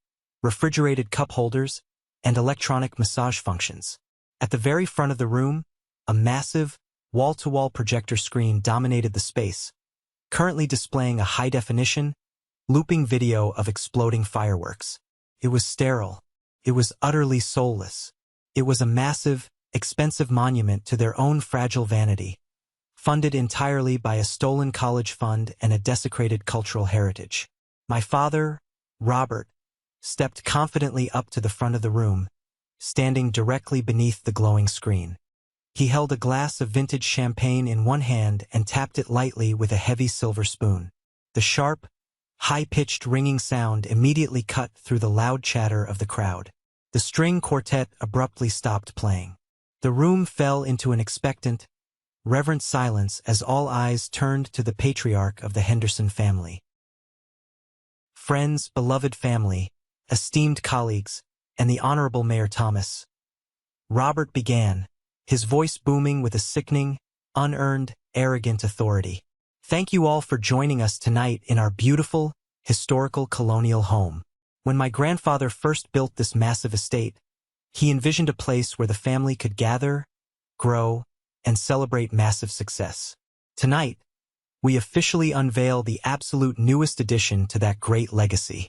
Speaker 1: refrigerated cup holders, and electronic massage functions. At the very front of the room, a massive, wall-to-wall projector screen dominated the space, currently displaying a high-definition, looping video of exploding fireworks. It was sterile. It was utterly soulless. It was a massive, expensive monument to their own fragile vanity, funded entirely by a stolen college fund and a desecrated cultural heritage. My father, Robert, stepped confidently up to the front of the room, standing directly beneath the glowing screen. He held a glass of vintage champagne in one hand and tapped it lightly with a heavy silver spoon. The sharp, high-pitched ringing sound immediately cut through the loud chatter of the crowd. The string quartet abruptly stopped playing. The room fell into an expectant, reverent silence as all eyes turned to the patriarch of the Henderson family. Friends, beloved family, esteemed colleagues, and the Honorable Mayor Thomas. Robert began, his voice booming with a sickening, unearned, arrogant authority. Thank you all for joining us tonight in our beautiful, historical colonial home. When my grandfather first built this massive estate, he envisioned a place where the family could gather, grow, and celebrate massive success. Tonight, we officially unveil the absolute newest addition to that great legacy.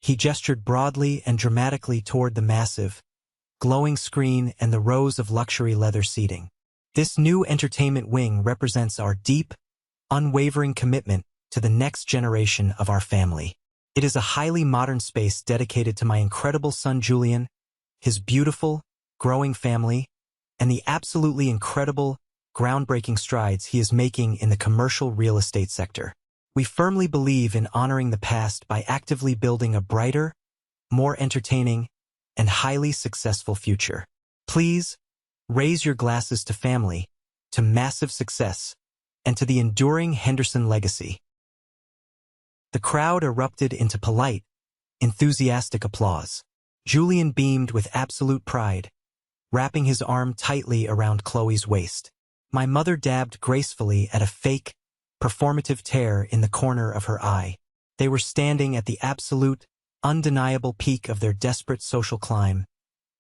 Speaker 1: He gestured broadly and dramatically toward the massive, glowing screen and the rows of luxury leather seating. This new entertainment wing represents our deep, unwavering commitment to the next generation of our family. It is a highly modern space dedicated to my incredible son Julian, his beautiful, growing family, and the absolutely incredible, groundbreaking strides he is making in the commercial real estate sector. We firmly believe in honoring the past by actively building a brighter, more entertaining, and highly successful future. Please, raise your glasses to family, to massive success, and to the enduring Henderson legacy. The crowd erupted into polite, enthusiastic applause. Julian beamed with absolute pride, wrapping his arm tightly around Chloe's waist. My mother dabbed gracefully at a fake, performative tear in the corner of her eye. They were standing at the absolute, undeniable peak of their desperate social climb,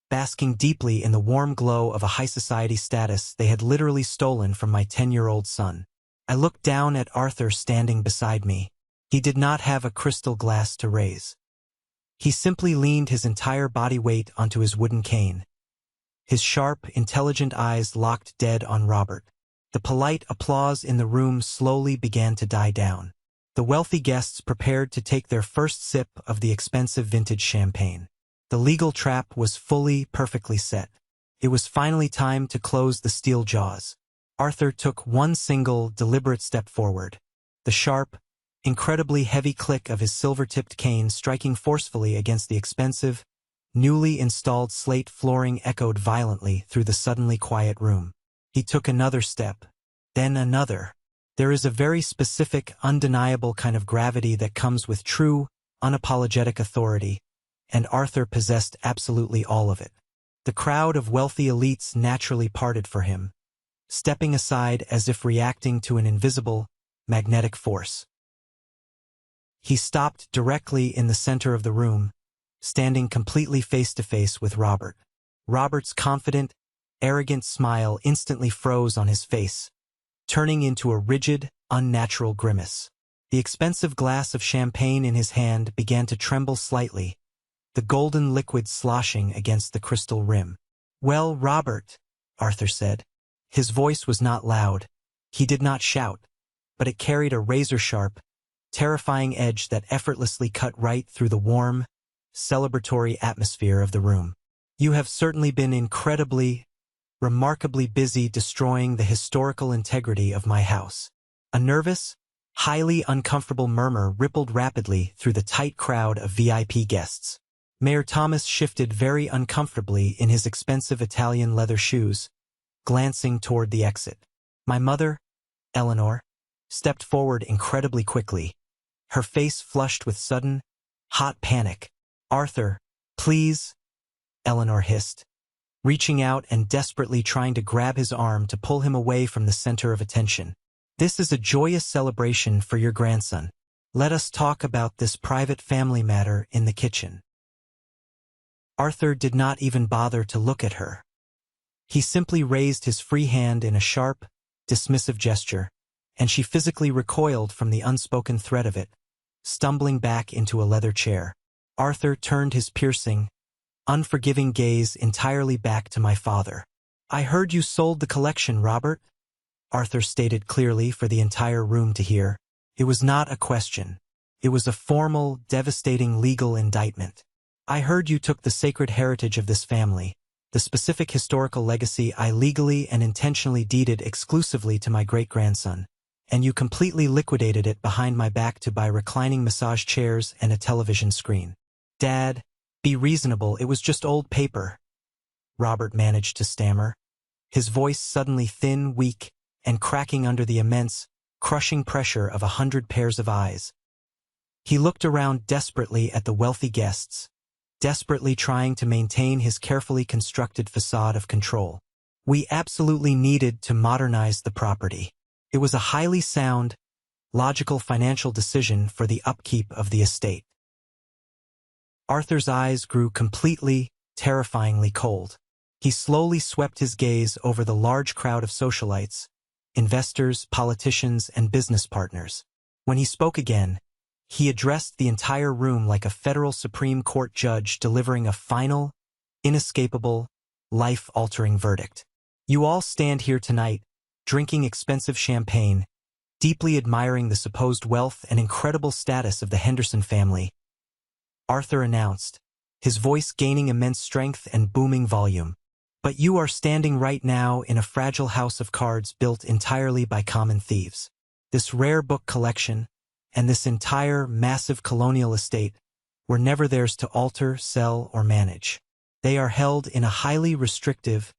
Speaker 1: basking deeply in the warm glow of a high society status they had literally stolen from my 10-year-old son. I looked down at Arthur standing beside me. He did not have a crystal glass to raise. He simply leaned his entire body weight onto his wooden cane. His sharp, intelligent eyes locked dead on Robert. The polite applause in the room slowly began to die down. The wealthy guests prepared to take their first sip of the expensive vintage champagne. The legal trap was perfectly set. It was finally time to close the steel jaws. Arthur took one single, deliberate step forward. The sharp, incredibly heavy click of his silver-tipped cane striking forcefully against the expensive, newly installed slate flooring echoed violently through the suddenly quiet room. He took another step, then another. There is a very specific, undeniable kind of gravity that comes with true, unapologetic authority, and Arthur possessed absolutely all of it. The crowd of wealthy elites naturally parted for him, stepping aside as if reacting to an invisible, magnetic force. He stopped directly in the center of the room, standing completely face-to-face with Robert. Robert's confident, arrogant smile instantly froze on his face, turning into a rigid, unnatural grimace. The expensive glass of champagne in his hand began to tremble slightly, the golden liquid sloshing against the crystal rim. "Well, Robert," Arthur said. His voice was not loud. He did not shout, but it carried a razor-sharp, terrifying edge that effortlessly cut right through the warm, celebratory atmosphere of the room. "You have certainly been remarkably busy destroying the historical integrity of my house." A nervous, highly uncomfortable murmur rippled rapidly through the tight crowd of VIP guests. Mayor Thomas shifted very uncomfortably in his expensive Italian leather shoes, glancing toward the exit. My mother, Eleanor, stepped forward incredibly quickly, her face flushed with sudden, hot panic. "Arthur, please," Eleanor hissed, reaching out and desperately trying to grab his arm to pull him away from the center of attention. "This is a joyous celebration for your grandson. Let us talk about this private family matter in the kitchen." Arthur did not even bother to look at her. He simply raised his free hand in a sharp, dismissive gesture, and she physically recoiled from the unspoken threat of it, stumbling back into a leather chair. Arthur turned his piercing, unforgiving gaze entirely back to my father. "I heard you sold the collection, Robert," Arthur stated clearly for the entire room to hear. It was not a question. It was a formal, devastating legal indictment. "I heard you took the sacred heritage of this family, the specific historical legacy I legally and intentionally deeded exclusively to my great-grandson, and you completely liquidated it behind my back to buy reclining massage chairs and a television screen." "Dad, be reasonable, it was just old paper," Robert managed to stammer, his voice suddenly thin, weak, and cracking under the immense, crushing pressure of 100 pairs of eyes. He looked around desperately at the wealthy guests, desperately trying to maintain his carefully constructed facade of control. "We absolutely needed to modernize the property. It was a highly sound, logical financial decision for the upkeep of the estate." Arthur's eyes grew completely, terrifyingly cold. He slowly swept his gaze over the large crowd of socialites, investors, politicians, and business partners. When he spoke again, he addressed the entire room like a federal Supreme Court judge delivering a final, inescapable, life-altering verdict. "You all stand here tonight, drinking expensive champagne, deeply admiring the supposed wealth and incredible status of the Henderson family," Arthur announced, his voice gaining immense strength and booming volume. "But you are standing right now in a fragile house of cards built entirely by common thieves. This rare book collection, and this entire massive colonial estate, were never theirs to alter, sell, or manage. They are held in a highly restrictive,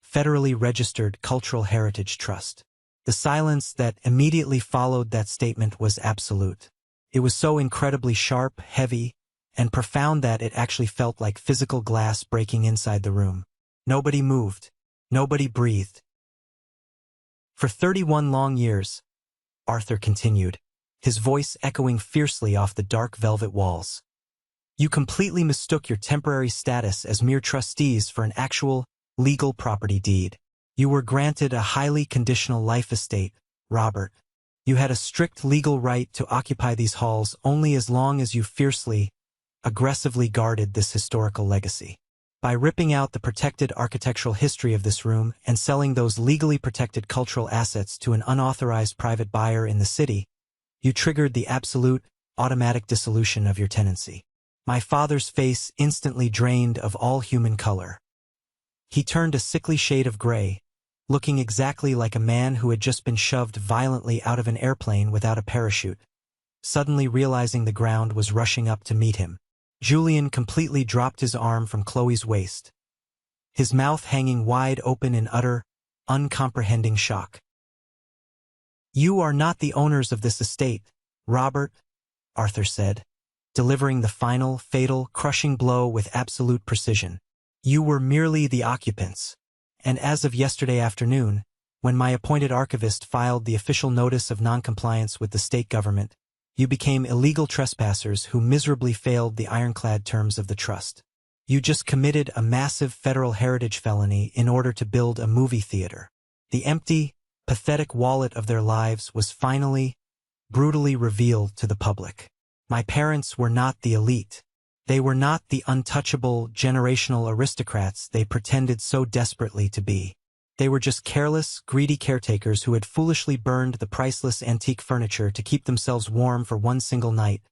Speaker 1: federally registered cultural heritage trust." The silence that immediately followed that statement was absolute. It was so incredibly sharp, heavy, and profound that it actually felt like physical glass breaking inside the room. Nobody moved. Nobody breathed. "For 31 long years," Arthur continued, his voice echoing fiercely off the dark velvet walls, "you completely mistook your temporary status as mere trustees for an actual, legal property deed. You were granted a highly conditional life estate, Robert. You had a strict legal right to occupy these halls only as long as you fiercely, aggressively guarded this historical legacy. By ripping out the protected architectural history of this room and selling those legally protected cultural assets to an unauthorized private buyer in the city, you triggered the absolute, automatic dissolution of your tenancy. My father's face instantly drained of all human color. He turned a sickly shade of gray, looking exactly like a man who had just been shoved violently out of an airplane without a parachute, suddenly realizing the ground was rushing up to meet him. Julian completely dropped his arm from Chloe's waist, his mouth hanging wide open in utter, uncomprehending shock. "You are not the owners of this estate, Robert," Arthur said, delivering the final, fatal, crushing blow with absolute precision. "You were merely the occupants. And as of yesterday afternoon, when my appointed archivist filed the official notice of noncompliance with the state government, you became illegal trespassers who miserably failed the ironclad terms of the trust. You just committed a massive federal heritage felony in order to build a movie theater." The empty, pathetic wallet of their lives was finally, brutally revealed to the public. My parents were not the elite. They were not the untouchable, generational aristocrats they pretended so desperately to be. They were just careless, greedy caretakers who had foolishly burned the priceless antique furniture to keep themselves warm for one single night,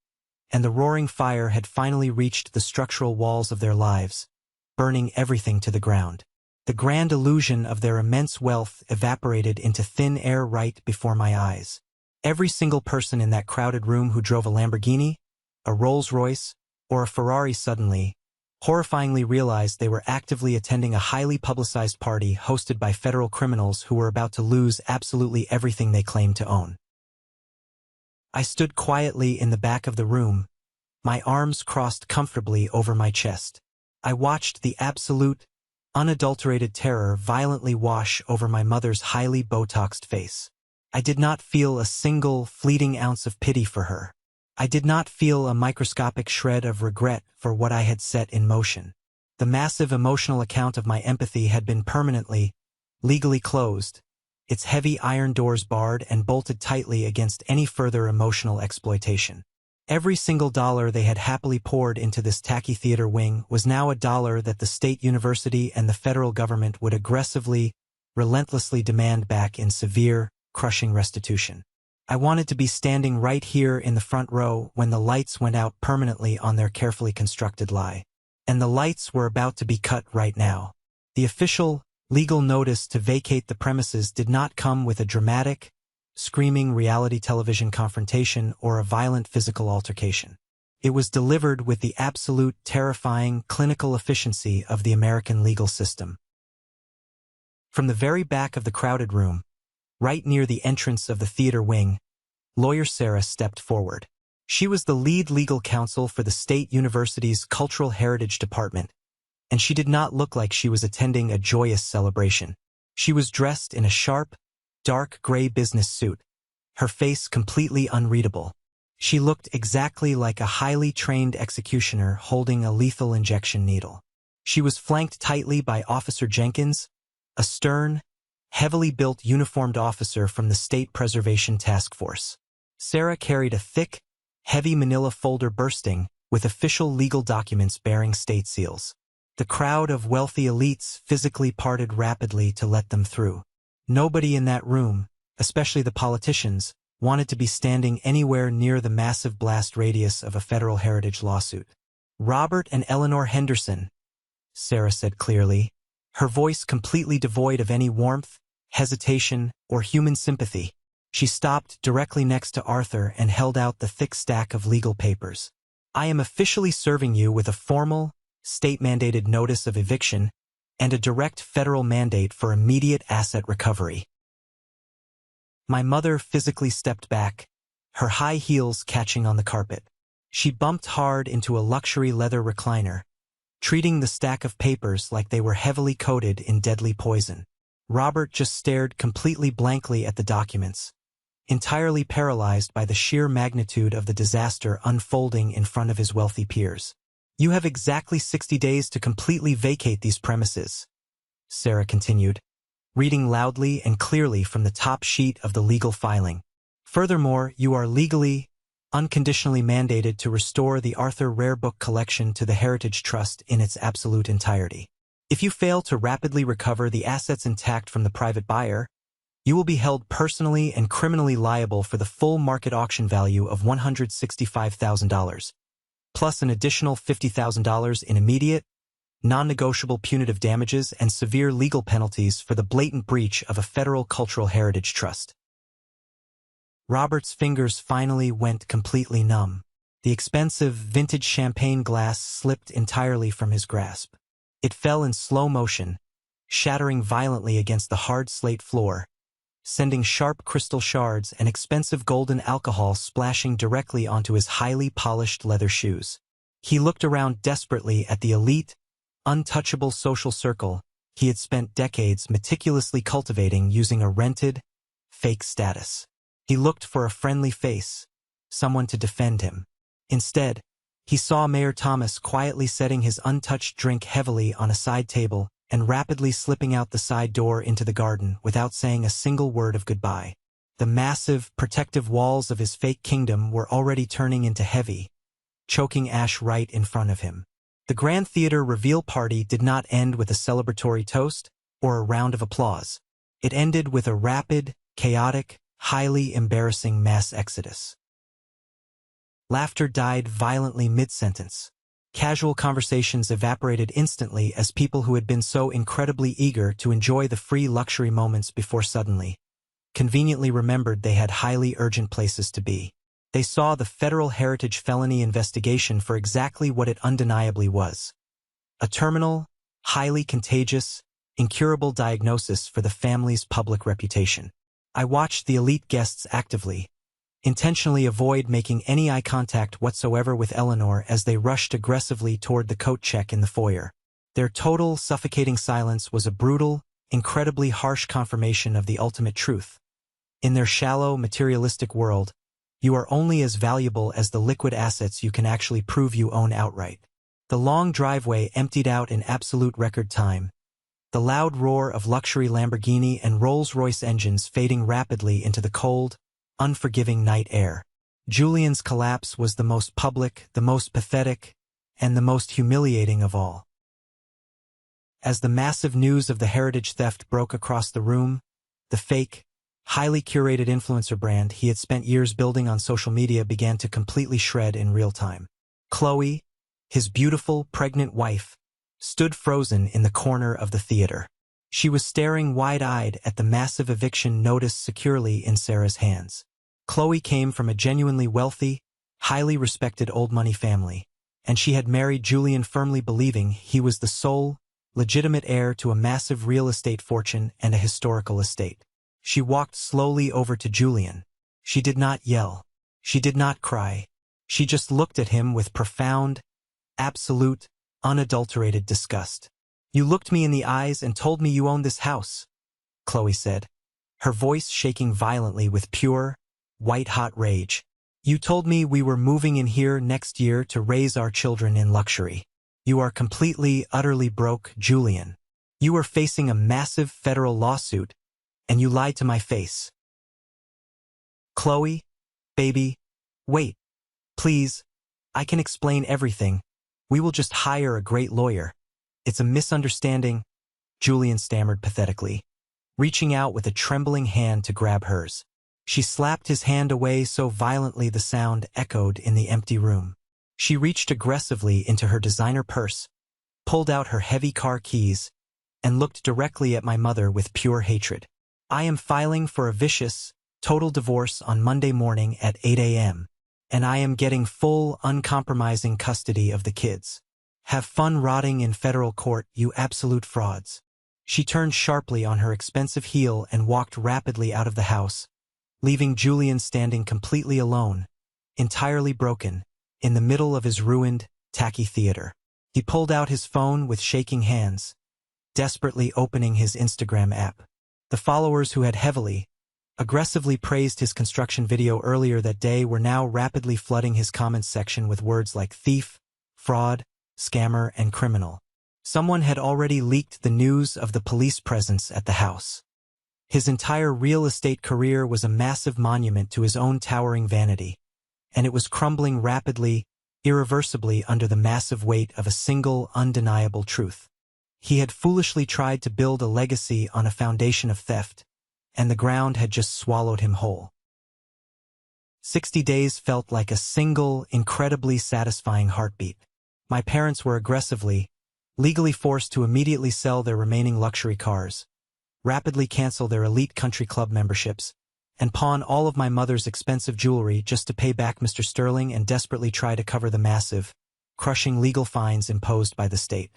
Speaker 1: and the roaring fire had finally reached the structural walls of their lives, burning everything to the ground. The grand illusion of their immense wealth evaporated into thin air right before my eyes. Every single person in that crowded room who drove a Lamborghini, a Rolls-Royce, or a Ferrari suddenly, horrifyingly realized they were actively attending a highly publicized party hosted by federal criminals who were about to lose absolutely everything they claimed to own. I stood quietly in the back of the room, my arms crossed comfortably over my chest. I watched the absolute, unadulterated terror violently wash over my mother's highly Botoxed face. I did not feel a single, fleeting ounce of pity for her. I did not feel a microscopic shred of regret for what I had set in motion. The massive emotional account of my empathy had been permanently, legally closed, its heavy iron doors barred and bolted tightly against any further emotional exploitation. Every single dollar they had happily poured into this tacky theater wing was now a dollar that the state university and the federal government would aggressively, relentlessly demand back in severe, crushing restitution. I wanted to be standing right here in the front row when the lights went out permanently on their carefully constructed lie. And the lights were about to be cut right now. The official, legal notice to vacate the premises did not come with a dramatic, screaming reality television confrontation or a violent physical altercation. It was delivered with the absolute, terrifying, clinical efficiency of the American legal system. From the very back of the crowded room, right near the entrance of the theater wing, lawyer Sarah stepped forward. She was the lead legal counsel for the state university's Cultural Heritage Department, and she did not look like she was attending a joyous celebration. She was dressed in a sharp, dark gray business suit, her face completely unreadable. She looked exactly like a highly trained executioner holding a lethal injection needle. She was flanked tightly by Officer Jenkins, a stern, heavily built uniformed officer from the State Preservation Task Force. Sarah carried a thick, heavy manila folder bursting with official legal documents bearing state seals. The crowd of wealthy elites physically parted rapidly to let them through. Nobody in that room, especially the politicians, wanted to be standing anywhere near the massive blast radius of a federal heritage lawsuit. "Robert and Eleanor Henderson," Sarah said clearly, her voice completely devoid of any warmth, hesitation, or human sympathy. She stopped directly next to Arthur and held out the thick stack of legal papers. "I am officially serving you with a formal, state-mandated notice of eviction and a direct federal mandate for immediate asset recovery." My mother physically stepped back, her high heels catching on the carpet. She bumped hard into a luxury leather recliner, treating the stack of papers like they were heavily coated in deadly poison. Robert just stared completely blankly at the documents, entirely paralyzed by the sheer magnitude of the disaster unfolding in front of his wealthy peers. "You have exactly 60 days to completely vacate these premises," Sarah continued, reading loudly and clearly from the top sheet of the legal filing. "Furthermore, you are legally, unconditionally mandated to restore the Arthur Rare Book Collection to the Heritage Trust in its absolute entirety. If you fail to rapidly recover the assets intact from the private buyer, you will be held personally and criminally liable for the full market auction value of $165,000, plus an additional $50,000 in immediate, non-negotiable punitive damages and severe legal penalties for the blatant breach of a federal cultural heritage trust. Robert's fingers finally went completely numb. The expensive, vintage champagne glass slipped entirely from his grasp. It fell in slow motion, shattering violently against the hard slate floor, sending sharp crystal shards and expensive golden alcohol splashing directly onto his highly polished leather shoes. He looked around desperately at the elite, untouchable social circle he had spent decades meticulously cultivating using a rented, fake status. He looked for a friendly face, someone to defend him. Instead, he saw Mayor Thomas quietly setting his untouched drink heavily on a side table and rapidly slipping out the side door into the garden without saying a single word of goodbye. The massive, protective walls of his fake kingdom were already turning into heavy, choking ash right in front of him. The Grand Theater reveal party did not end with a celebratory toast or a round of applause. It ended with a rapid, chaotic, highly embarrassing mass exodus. Laughter died violently mid-sentence. Casual conversations evaporated instantly as people who had been so incredibly eager to enjoy the free luxury moments before suddenly, conveniently remembered they had highly urgent places to be. They saw the federal heritage felony investigation for exactly what it undeniably was. A terminal, highly contagious, incurable diagnosis for the family's public reputation. I watched the elite guests actively, intentionally avoid making any eye contact whatsoever with Eleanor as they rushed aggressively toward the coat check in the foyer. Their total, suffocating silence was a brutal, incredibly harsh confirmation of the ultimate truth. In their shallow, materialistic world, you are only as valuable as the liquid assets you can actually prove you own outright. The long driveway emptied out in absolute record time, the loud roar of luxury Lamborghini and Rolls-Royce engines fading rapidly into the cold, unforgiving night air. Julian's collapse was the most public, the most pathetic, and the most humiliating of all. As the massive news of the heritage theft broke across the room, the fake, highly curated influencer brand he had spent years building on social media began to completely shred in real time. Chloe, his beautiful, pregnant wife, stood frozen in the corner of the theater. She was staring wide-eyed at the massive eviction notice securely in Sarah's hands. Chloe came from a genuinely wealthy, highly respected old money family, and she had married Julian firmly believing he was the sole, legitimate heir to a massive real estate fortune and a historical estate. She walked slowly over to Julian. She did not yell. She did not cry. She just looked at him with profound, absolute, unadulterated disgust. "You looked me in the eyes and told me you owned this house," Chloe said, her voice shaking violently with pure, white-hot rage. "You told me we were moving in here next year to raise our children in luxury. You are completely, utterly broke, Julian. You are facing a massive federal lawsuit, and you lied to my face." "Chloe, baby, wait. Please, I can explain everything. We will just hire a great lawyer. It's a misunderstanding," Julian stammered pathetically, reaching out with a trembling hand to grab hers. She slapped his hand away so violently the sound echoed in the empty room. She reached aggressively into her designer purse, pulled out her heavy car keys, and looked directly at my mother with pure hatred. "I am filing for a vicious, total divorce on Monday morning at 8 a.m., and I am getting full, uncompromising custody of the kids. Have fun rotting in federal court, you absolute frauds." She turned sharply on her expensive heel and walked rapidly out of the house, leaving Julian standing completely alone, entirely broken, in the middle of his ruined, tacky theater. He pulled out his phone with shaking hands, desperately opening his Instagram app. The followers who had heavily, aggressively praised his construction video earlier that day were now rapidly flooding his comments section with words like thief, fraud, scammer, and criminal. Someone had already leaked the news of the police presence at the house. His entire real estate career was a massive monument to his own towering vanity, and it was crumbling rapidly, irreversibly under the massive weight of a single, undeniable truth. He had foolishly tried to build a legacy on a foundation of theft, and the ground had just swallowed him whole. 60 days felt like a single, incredibly satisfying heartbeat. My parents were aggressively, legally forced to immediately sell their remaining luxury cars, rapidly cancel their elite country club memberships, and pawn all of my mother's expensive jewelry just to pay back Mr. Sterling and desperately try to cover the massive, crushing legal fines imposed by the state.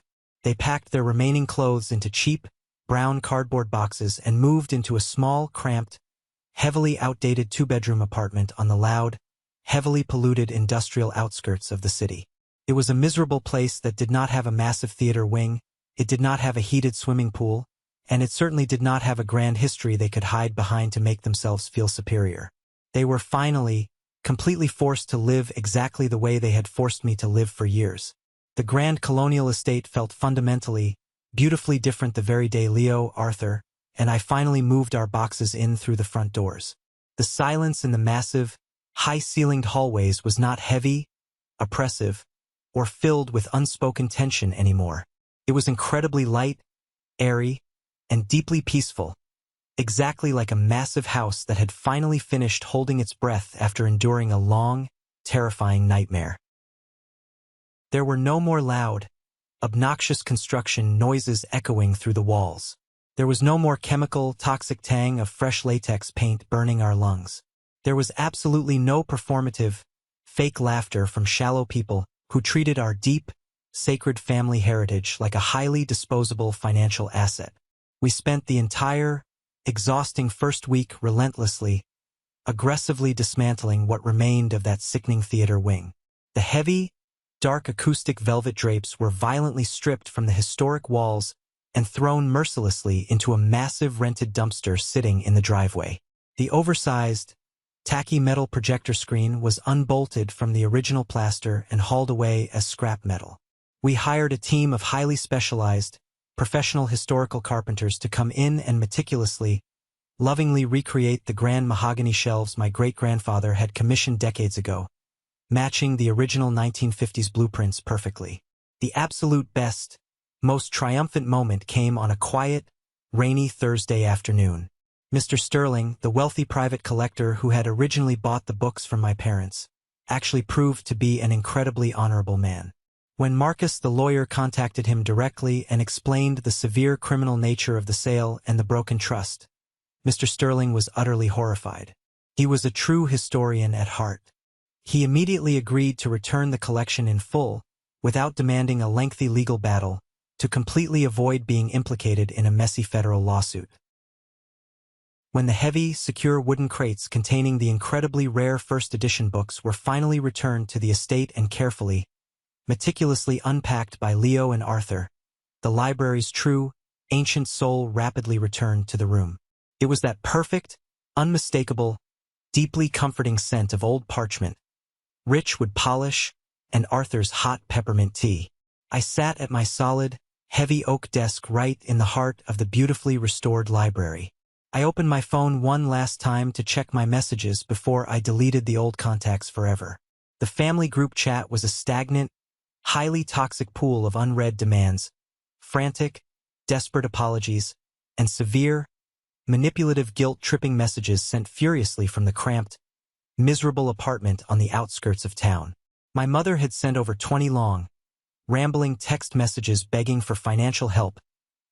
Speaker 1: They packed their remaining clothes into cheap, brown cardboard boxes and moved into a small, cramped, heavily outdated two-bedroom apartment on the loud, heavily polluted industrial outskirts of the city. It was a miserable place that did not have a massive theater wing, it did not have a heated swimming pool, and it certainly did not have a grand history they could hide behind to make themselves feel superior. They were finally, completely forced to live exactly the way they had forced me to live for years. The grand colonial estate felt fundamentally, beautifully different the very day Leo, Arthur, and I finally moved our boxes in through the front doors. The silence in the massive, high-ceilinged hallways was not heavy, oppressive, or filled with unspoken tension anymore. It was incredibly light, airy, and deeply peaceful, exactly like a massive house that had finally finished holding its breath after enduring a long, terrifying nightmare. There were no more loud, obnoxious construction noises echoing through the walls. There was no more chemical, toxic tang of fresh latex paint burning our lungs. There was absolutely no performative, fake laughter from shallow people who treated our deep, sacred family heritage like a highly disposable financial asset. We spent the entire, exhausting first week relentlessly, aggressively dismantling what remained of that sickening theater wing. The heavy, dark acoustic velvet drapes were violently stripped from the historic walls and thrown mercilessly into a massive rented dumpster sitting in the driveway. The oversized, tacky metal projector screen was unbolted from the original plaster and hauled away as scrap metal. We hired a team of highly specialized, professional historical carpenters to come in and meticulously, lovingly recreate the grand mahogany shelves my great-grandfather had commissioned decades ago, matching the original 1950s blueprints perfectly. The absolute best, most triumphant moment came on a quiet, rainy Thursday afternoon. Mr. Sterling, the wealthy private collector who had originally bought the books from my parents, actually proved to be an incredibly honorable man. When Marcus the lawyer contacted him directly and explained the severe criminal nature of the sale and the broken trust, Mr. Sterling was utterly horrified. He was a true historian at heart. He immediately agreed to return the collection in full, without demanding a lengthy legal battle, to completely avoid being implicated in a messy federal lawsuit. When the heavy, secure wooden crates containing the incredibly rare first edition books were finally returned to the estate and carefully, meticulously unpacked by Leo and Arthur, the library's true, ancient soul rapidly returned to the room. It was that perfect, unmistakable, deeply comforting scent of old parchment, rich wood polish, and Arthur's hot peppermint tea. I sat at my solid, heavy oak desk right in the heart of the beautifully restored library. I opened my phone one last time to check my messages before I deleted the old contacts forever. The family group chat was a stagnant, highly toxic pool of unread demands, frantic, desperate apologies, and severe, manipulative guilt-tripping messages sent furiously from the cramped, miserable apartment on the outskirts of town. My mother had sent over 20 long, rambling text messages begging for financial help,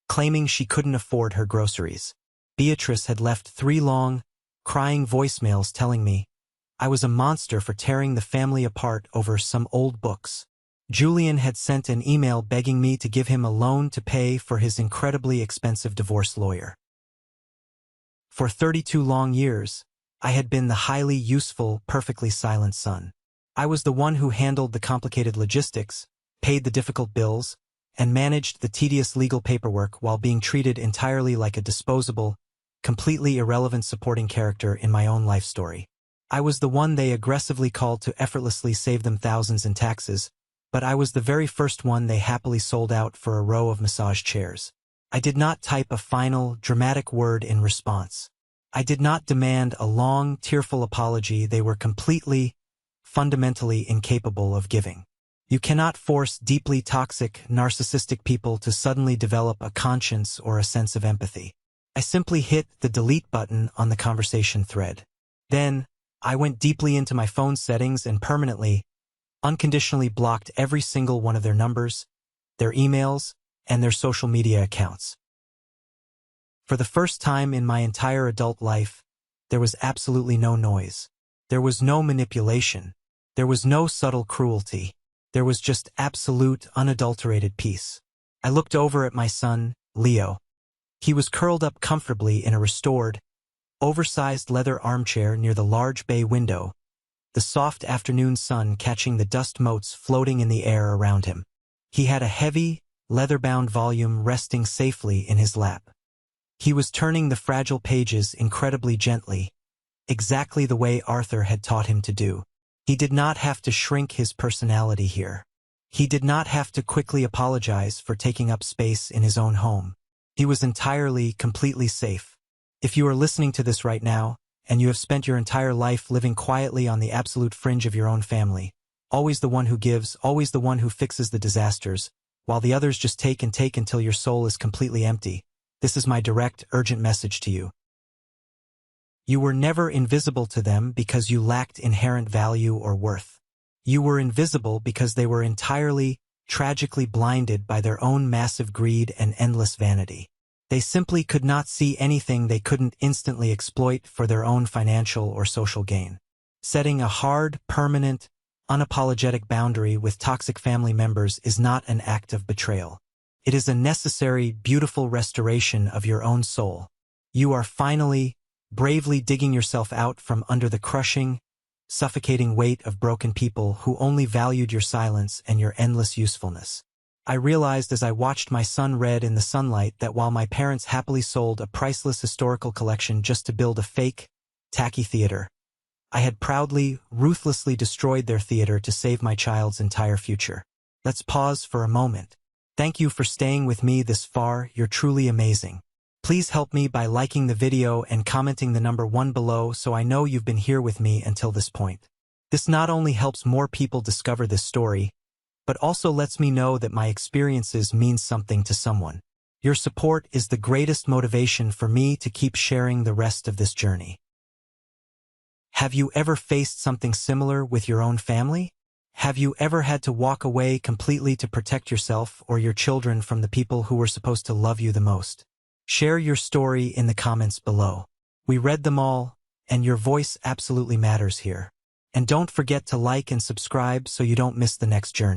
Speaker 1: claiming she couldn't afford her groceries. Beatrice had left 3 long, crying voicemails telling me I was a monster for tearing the family apart over some old books. Julian had sent an email begging me to give him a loan to pay for his incredibly expensive divorce lawyer. For 32 long years, I had been the highly useful, perfectly silent son. I was the one who handled the complicated logistics, paid the difficult bills, and managed the tedious legal paperwork while being treated entirely like a disposable, completely irrelevant supporting character in my own life story. I was the one they aggressively called to effortlessly save them thousands in taxes, but I was the very first one they happily sold out for a row of massage chairs. I did not type a final, dramatic word in response. I did not demand a long, tearful apology they were completely, fundamentally incapable of giving. You cannot force deeply toxic, narcissistic people to suddenly develop a conscience or a sense of empathy. I simply hit the delete button on the conversation thread. Then, I went deeply into my phone settings and permanently, unconditionally blocked every single one of their numbers, their emails, and their social media accounts. For the first time in my entire adult life, there was absolutely no noise. There was no manipulation. There was no subtle cruelty. There was just absolute, unadulterated peace. I looked over at my son, Leo. He was curled up comfortably in a restored, oversized leather armchair near the large bay window, the soft afternoon sun catching the dust motes floating in the air around him. He had a heavy, leather-bound volume resting safely in his lap. He was turning the fragile pages incredibly gently, exactly the way Arthur had taught him to do. He did not have to shrink his personality here. He did not have to quickly apologize for taking up space in his own home. He was entirely, completely safe. If you are listening to this right now, and you have spent your entire life living quietly on the absolute fringe of your own family, always the one who gives, always the one who fixes the disasters, while the others just take and take until your soul is completely empty, this is my direct, urgent message to you. You were never invisible to them because you lacked inherent value or worth. You were invisible because they were entirely, tragically blinded by their own massive greed and endless vanity. They simply could not see anything they couldn't instantly exploit for their own financial or social gain. Setting a hard, permanent, unapologetic boundary with toxic family members is not an act of betrayal. It is a necessary, beautiful restoration of your own soul. You are finally, bravely digging yourself out from under the crushing, suffocating weight of broken people who only valued your silence and your endless usefulness. I realized as I watched my son Red in the sunlight that while my parents happily sold a priceless historical collection just to build a fake, tacky theater, I had proudly, ruthlessly destroyed their theater to save my child's entire future. Let's pause for a moment. Thank you for staying with me this far, you're truly amazing. Please help me by liking the video and commenting the number 1 below so I know you've been here with me until this point. This not only helps more people discover this story, but also lets me know that my experiences mean something to someone. Your support is the greatest motivation for me to keep sharing the rest of this journey. Have you ever faced something similar with your own family? Have you ever had to walk away completely to protect yourself or your children from the people who were supposed to love you the most? Share your story in the comments below. We read them all, and your voice absolutely matters here. And don't forget to like and subscribe so you don't miss the next journey.